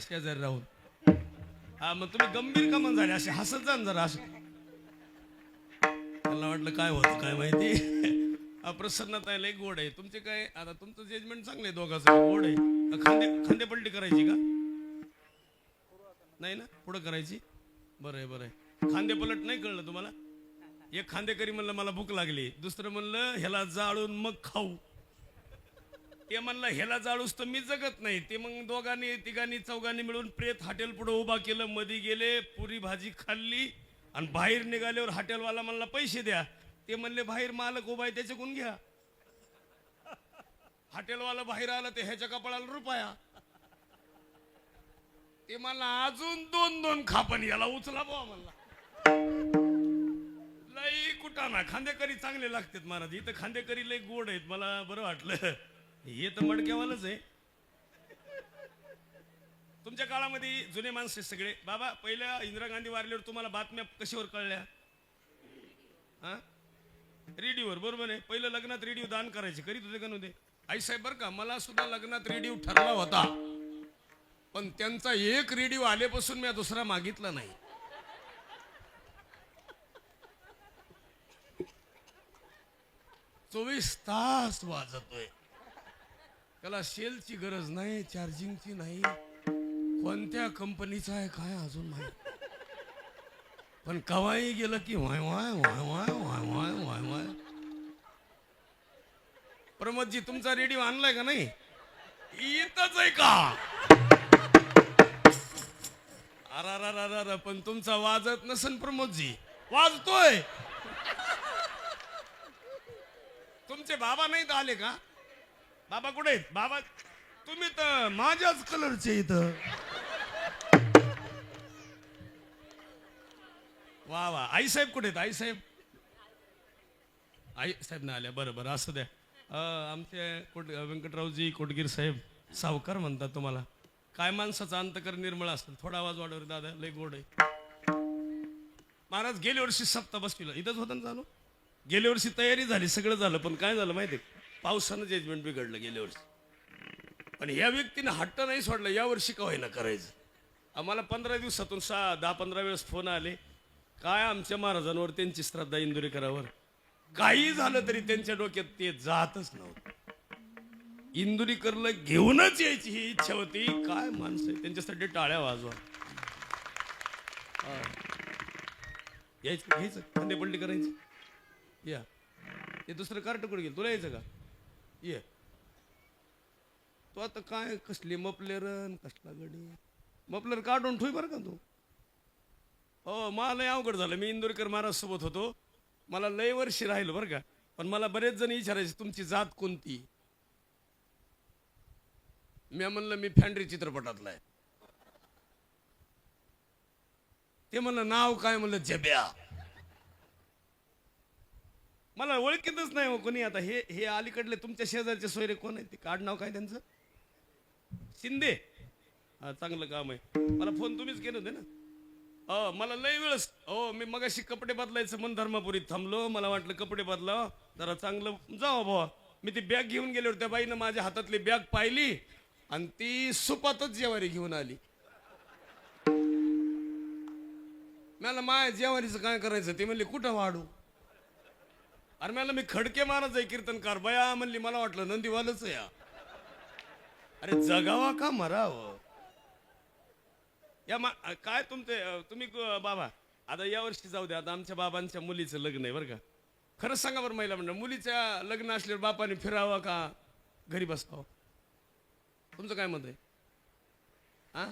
शेजारी राहून. हा मग तुम्ही गंभीर का म्हण झाले, असे हसत जा जरा. असं त्यांना वाटलं काय होतं काय माहिती. प्रसन्नता लय गोड आहे तुमचे. काय आता तुमचं जजमेंट चांगलं आहे, दोघांचं गोड आहे. खांदे पलटी करायची का नाही ना, पुढं करायची. बरं आहे बरं आहे. खांदे पलट नाही कळलं तुम्हाला. एक खांदेकरी म्हणलं मला भूक लागली, दुसरं म्हणलं ह्याला जाळून मग खाऊ. ते म्हणलं ह्याला जाळूस तर मी जगत नाही. ते मग दोघांनी तिघांनी चौघांनी मिळून प्रेत हॉटेल पुढे उभा केलं, मध्ये गेले, पुरी भाजी खाल्ली आणि बाहेर निघाल्यावर हॉटेलवाला म्हणला पैसे द्या. ते म्हणले बाहेर मालक उभा आहे त्याच्याकडून घ्या. हॉटेलवाला बाहेर आला, ते ह्याच्या कपाळाला रुपया. ते मला अजून 2-2 खापण, याला उचला बुवा म्हणला. लई कुटाणा. खांदेकरी चांगले लागतात महाराज. इथं खांदेकरी लई गोड आहेत, मला बरं वाटलं. हे तर मडक्यावालच आहे. तुमच्या काळामध्ये जुने माणसं सगळे. बाबा पहिल्या इंदिरा गांधी वारल्यावर तुम्हाला बातम्या कशावर कळल्या? हा, रेडिओवर. बरोबर आहे. पहिलं लग्नात रेडिओ दान करायचे, करीत होते का नव्हते? आई साहेब बरं का, मला सुद्धा लग्नात रेडिओ ठरला होता, पण त्यांचा एक रेडिओ आल्यापासून मी दुसरा मागितला नाही. चोवीस तास वाजतोय. त्याला सेलची गरज नाही, चार्जिंगची नाही. कोणत्या कंपनीचा आहे काय अजून माहिती, पण कवाही गेलं की वाय वाय वाय वाय वाय वाय वाय वाय. प्रमोदजी तुमचा रेडिओ आणलाय का नाही? इथंच आहे का? अरा पण तुमचा वाजत नसन प्रमोदजी. वाजतोय. तुमचे बाबा नाहीत आले का? बाबा कुठे आहेत? बाबा तुम्ही तर माझ्याच कलरचे इथं. वा वा. आई साहेब कुठे आहेत? आई साहेब नाही आल्या. बरं बरं असू द्या. आमचे व्यंकटरावजी कोटगीर साहेब सावकार म्हणतात तुम्हाला. काय माणसाचा अंतकर निर्मळ असतं. थोडा आवाज वाढवर दादा, लय गोड आहे. महाराज गेल्या वर्षी सप्ताह बसविला इथंच होतं ना चालू. गेल्या वर्षी तयारी झाली, सगळं झालं, पण काय झालं माहिती आहे? पावसानं जजमेंट बिघडलं गेल्या वर्षी. पण ह्या व्यक्तीनं हट्ट नाही सोडला, यावर्षी का होईना करायचं. आम्हाला 15 दिवसातून 10-15 वेळेस फोन आले, काय आमच्या महाराजांवर त्यांची श्रद्धा इंदुरीकरावर. काही झालं तरी त्यांच्या डोक्यात ते जातच नव्हतं. इंदुरीकरला घेऊनच यायची ही इच्छा होती. काय माणसं आहे, त्यांच्यासाठी टाळ्या वाजवा. यायचं घ्यायचं, खांदे पलटी करायची. या ते दुसरं कार्ट कुठे गेलं, तुला यायचं का? ये तो आता काय कसली मपलेरन कसला गडी मपलर काढून ठेव बरं का तू. हो मला लय अवघड झालं. मी इंदुरीकर महाराज सोबत होतो, मला लय वर्षी राहिलो बरं का. पण मला बरेच जण विचारायचे तुमची जात कोणती. मी म्हणलं मी फॅन्ड्री चित्रपटातला आहे. ते म्हणलं नाव काय, म्हणलं जब्या. मला ओळखीतच नाही हो कोणी. आता हे अलीकडले तुमच्या शेजारचे सोयरे कोण आहेत, ते काढ नाव काय त्यांचं, शिंदे. हा चांगलं काम आहे. मला फोन तुम्हीच केले होते ना. मला लय वेळस मी मगाशी कपडे बदलायचं म्हणून धर्मापुरीत थांबलो. मला वाटलं कपडे बदलाव जरा चांगलं जावं भावा. मी ती बॅग घेऊन गेले होते, त्या बाईनं माझ्या हातातली बॅग पाहिली आणि ती सुपातच जेवारी घेऊन आली. मला माझ्या जेवारीचं काय करायचं, ते म्हणले कुठं वाढू. अरे मला मी खडके महाराज आहे कीर्तनकार. बया म्हणली मला वाटलं नंदीवालच आहे. अरे जगावा का मरावं. या काय तुम्ही बाबा आता यावर्षी जाऊ द्या. आता आमच्या बाबांच्या मुलीचं लग्न आहे बरं का. खरंच सांगा बरं महिला मंडळ, मुलीच्या लग्न असल्यावर बापाने फिरावं का घरी बसावं, तुमचं काय मत आहे. हा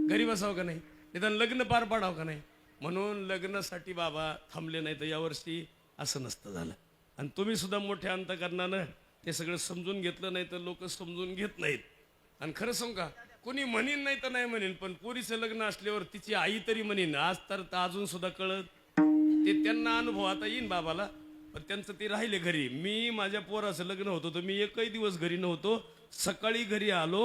घरी बसावं का नाही, निदान लग्न पार पाडावं का नाही. म्हणून लग्नासाठी बाबा थांबले नाही. तर यावर्षी असं नसतं झालं. आणि तुम्ही सुद्धा मोठ्या अंतकरणानं ते सगळं समजून घेतलं. नाही तर लोक समजून घेत नाहीत. आणि खरं सांगू का, कोणी म्हणीन नाही तर नाही म्हणेन, पण पोरीचं लग्न असल्यावर तिची आई तरी म्हणेन. आज तर अजून सुद्धा कळत ते त्यांना अनुभव आता येईन बाबाला. पण त्यांचं ते राहिले घरी. मी माझ्या पोराचं लग्न होतं तर मी एकही दिवस घरी नव्हतो. सकाळी घरी आलो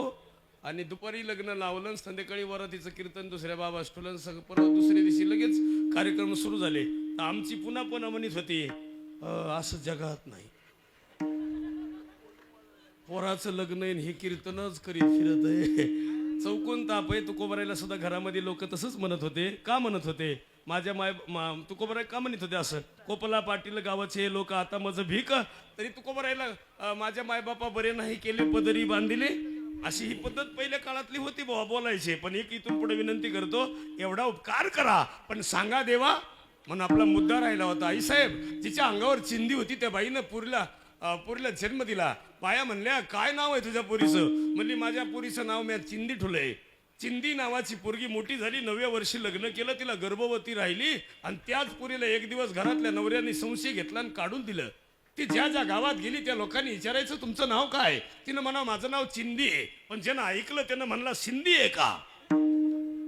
आणि दुपारी लग्न लावलं, संध्याकाळी वरातीचं कीर्तन दुसऱ्या बाबा स्टोलन परत दुसऱ्या दिवशी लगेच कार्यक्रम सुरू झाले. तर आमची पुन्हा म्हणत होती असं जगात नाही. पोराचं लग्न हे कीर्तनच करीत फिरत आहे. चौकून ताप आहे. तुकोबरायला सुद्धा घरामध्ये लोक तसंच म्हणत होते. का म्हणत होते, माझ्या तुकोबराय का म्हणत होते असं, कोपला पाटील गावाचे लोक आता माझं भीक. तरी तुकोबरायला माझ्या मायबापा बरे नाही केले पदरी बांधिले. अशी ही पद्धत पहिल्या काळातली होती बाबा बोलायचे. पण एक इथून पुढे विनंती करतो, एवढा उपकार करा पण सांगा देवा. म्हणून आपला मुद्दा राहिला होता. आईसाहेब जिच्या अंगावर चिंदी होती त्या बाईनं पुरीला जन्म दिला. बाया म्हणल्या काय नाव आहे तुझ्या पोरीचं. म्हणली माझ्या पोरीचं नाव मी चिंदी ठेवलंय. चिंदी नावाची पोरगी मोठी झाली, 9व्या वर्षी लग्न केलं, तिला गर्भवती राहिली. आणि त्याच पोरीला एक दिवस घरातल्या नवऱ्याने संशय घेतला आणि काढून दिलं. ती ज्या ज्या गावात गेली त्या लोकांनी विचारायचं तुमचं नाव काय. तिनं म्हणा माझं नाव चिंदी आहे. पण ज्यानं ऐकलं त्यानं म्हणला सिंधी आहे का.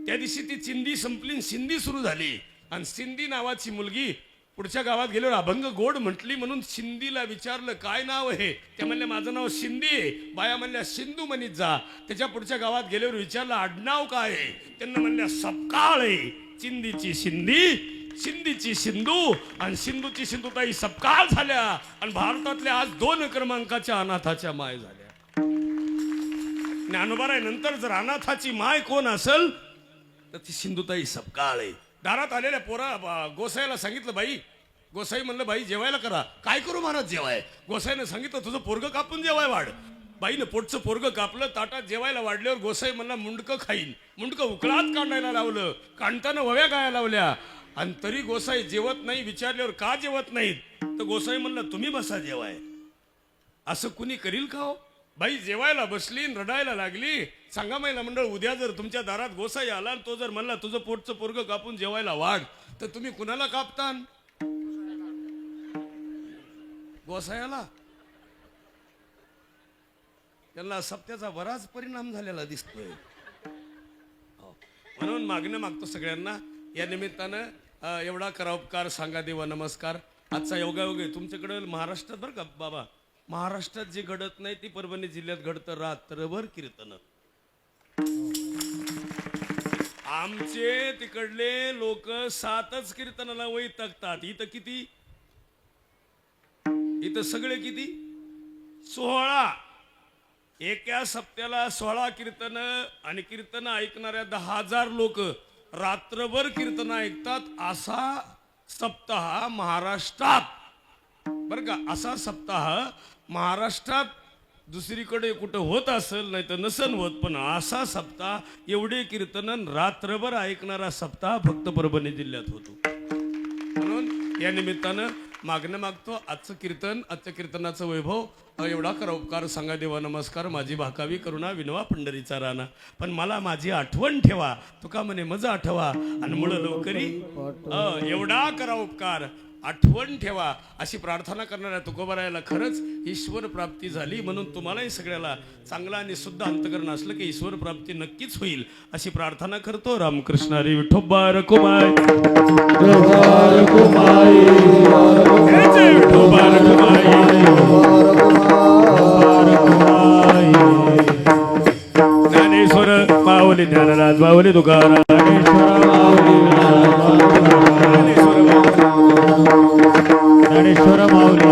त्या दिवशी ती चिंदी संपली, सिंधी सुरू झाली. आणि सिंधी नावाची मुलगी पुढच्या गावात गेल्यावर अभंग गोड म्हटली. म्हणून सिंधीला विचारलं काय नाव आहे. त्या म्हणल्या माझं नाव सिंधी आहे. बाया म्हणल्या सिंधू म्हणीत जा. त्याच्या पुढच्या गावात गेल्यावर विचारलं आडनाव काय आहे. त्यांना म्हणल्या सपकाळ आहे. चिंदीची सिंधी, सिंधीची सिंधू आणि सिंधूची सिंधुताई सपकाळ झाल्या. आणि भारतातल्या आज 2 क्रमांकाच्या अनाथाच्या माय झाल्या. ज्ञानोबा नंतर जर अनाथाची माय कोण असेल तर ती सिंधुताई सपकाळ आहे. दारात आलेल्या पोरा गोसाईला सांगितलं बाई. गोसाई म्हणलं बाई जेवायला करा. काय करू महाराज जेवाय. गोसाईनं सांगितलं तुझं पोरगं कापून जेवाय वाढ. बाईनं पोटचं पोरगं कापलं. ताटात जेवायला वाढल्यावर गोसाई म्हणला मुंडकं खाईन. मुंडकं उकळात काढायला लावलं. काढताना वव्या गाया लावल्या. आणि तरी गोसाई जेवत नाही. विचारल्यावर का जेवत नाहीत तर गोसाई म्हणलं तुम्ही बसा जेवाय. असं कुणी करील का हो. बाई जेवायला बसली रडायला लागली. सांगा महिला मंडळ उद्या जर तुमच्या दारात गोसाई आला आणि तो जर म्हणला तुझं पोटचं पोरगं कापून जेवायला वाढ तर तुम्ही कुणाला कापतान. गोसायाला. त्यांना सत्याचा बराच परिणाम झालेला दिसतोय. म्हणून मागणं मागतो सगळ्यांना या निमित्तानं एवढा करा उपकार सांगा देवा नमस्कार. आजचा योगायोग आहे तुमच्याकडे महाराष्ट्रात बरं का बाबा. महाराष्ट्रात जे घडत नाही ती परभणी जिल्ह्यात घडतं. रात्रभर कीर्तन. आमचे तिकडले लोक 7च कीर्तनाला वैतागतात. इथं किती, इथं सगळे किती 16. एका सप्त्याला 16 कीर्तन आणि कीर्तन ऐकणाऱ्या 10,000 लोक रात्रभर कीर्तन ऐकतात. असा सप्ताह महाराष्ट्रात बरं का, असा सप्ताह महाराष्ट्रात दुसरीकडे कुठं होत असेल नाही तर नसन होत, पण असा सप्ताह एवढे कीर्तन रात्रभर ऐकणारा सप्ताह फक्त परभणी जिल्ह्यात होतो. म्हणून या निमित्तानं मागणं मागतो आजचं कीर्तन, आजच्या कीर्तनाचं वैभव एवढा करा उपकार सांगा देवा नमस्कार, माझी भाकावी करुणा विनवा पंढरीचा राणा. पण मला माझी आठवण ठेवा, तुका म्हणे मज आठवा आणि मुळ लवकरी एवढा करा उपकार, आठवण ठेवा अशी प्रार्थना करणाऱ्या तुकोबारायाला खरंच ईश्वर प्राप्ती झाली. म्हणून तुम्हालाही सगळ्याला चांगला आणि शुद्ध अंतकरण असलं की ईश्वर प्राप्ती नक्कीच होईल अशी प्रार्थना करतो. रामकृष्ण हरी विठोबा रखुमाई, विठोबा रखुमाई, ज्ञानेश्वर माऊली ज्ञानराज माऊली तुकाराम, ज्ञानेश्वर माऊली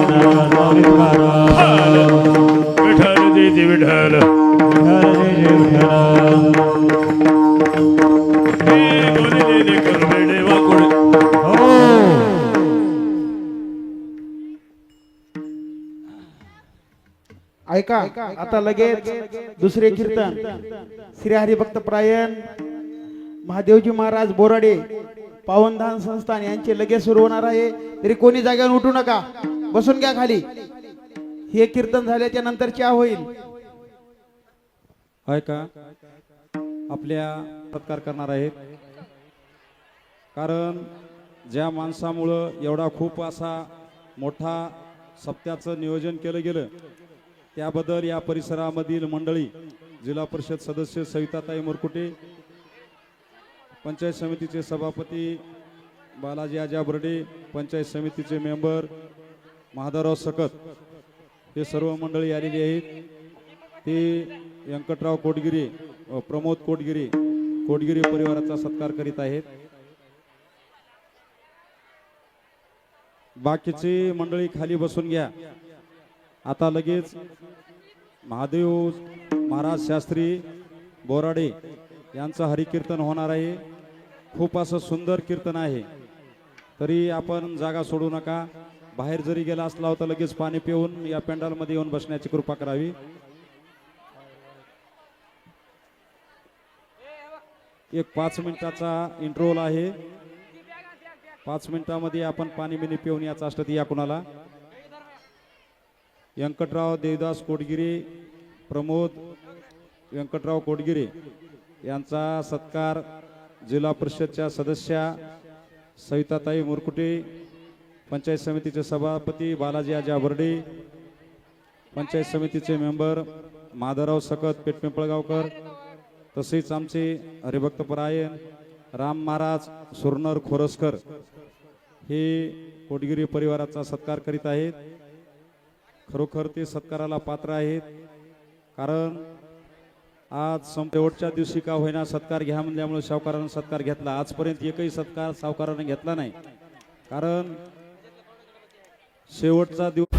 माऊली तुकाराम, विठ्ठल जय जय विठ्ठल, जय जय विठ्ठल. जय जय करमेडे वाकुळे. ऐका आता लगेच दुसरे कीर्तन श्री हरिभक्त परायण महादेवजी महाराज बोराडे पावनदान संस्थान यांचे लगेच सुरू होणार आहे. तरी कोणी जागेवर उठू नका, बसून घ्या खाली. हे कीर्तन झाल्याच्या नंतर चहा होईल. ऐका आपल्या सत्कार करणार आहेत, कारण ज्या माणसामुळं एवढा खूप असा मोठा सप्त्याचं नियोजन केलं गेलं त्याबद्दल या परिसरामधील मंडळी, जिल्हा परिषद सदस्य सविताताई मुरकुटे, पंचायत समितीचे सभापती बालाजी आजा बर्डे, पंचायत समितीचे मेंबर महादाराव सकत, हे सर्व मंडळी आलेली आहेत. ते व्यंकटराव कोटगिरी, प्रमोद कोटगिरी, कोटगिरी परिवाराचा सत्कार करीत आहेत. बाकीची मंडळी खाली बसून घ्या. आता लगेच महादेव महाराज शास्त्री बोराडे यांचं हरिकीर्तन होणार आहे. खूप असं सुंदर कीर्तन आहे, तरी आपण जागा सोडू नका. बाहेर जरी गेला असला तर लगेच पाणी पिऊन या पेंडालमध्ये येऊन बसण्याची कृपा करावी. एक 5 मिनिटाचा इंट्रोल आहे. 5 मिनिटामध्ये आपण पाणी बिनी पिऊन याचा असतं या कुणाला. व्यंकटराव देवदास कोटगिरी, प्रमोद व्यंकटराव कोटगिरी यांचा सत्कार जिल्हा परिषदच्या सदस्या सविताताई मुरकुटे, पंचायत समितीचे सभापती बालाजी आजा बर्डे, पंचायत समितीचे मेंबर माधवराव सकत पेठपिंपळगावकर, तसेच आमचे हरिभक्त परायण राम महाराज सुरनर खोरसकर हे कोटगिरी परिवाराचा सत्कार करीत आहेत. खरोखर ते सत्काराला पात्र आहेत, कारण आज शेवटच्या दिवशी का होईना सत्कार घ्या म्हणल्यामुळे सावकारानं सत्कार घेतला. आजपर्यंत एकही सत्कार सावकारानं घेतला नाही, कारण शेवटचा दिवस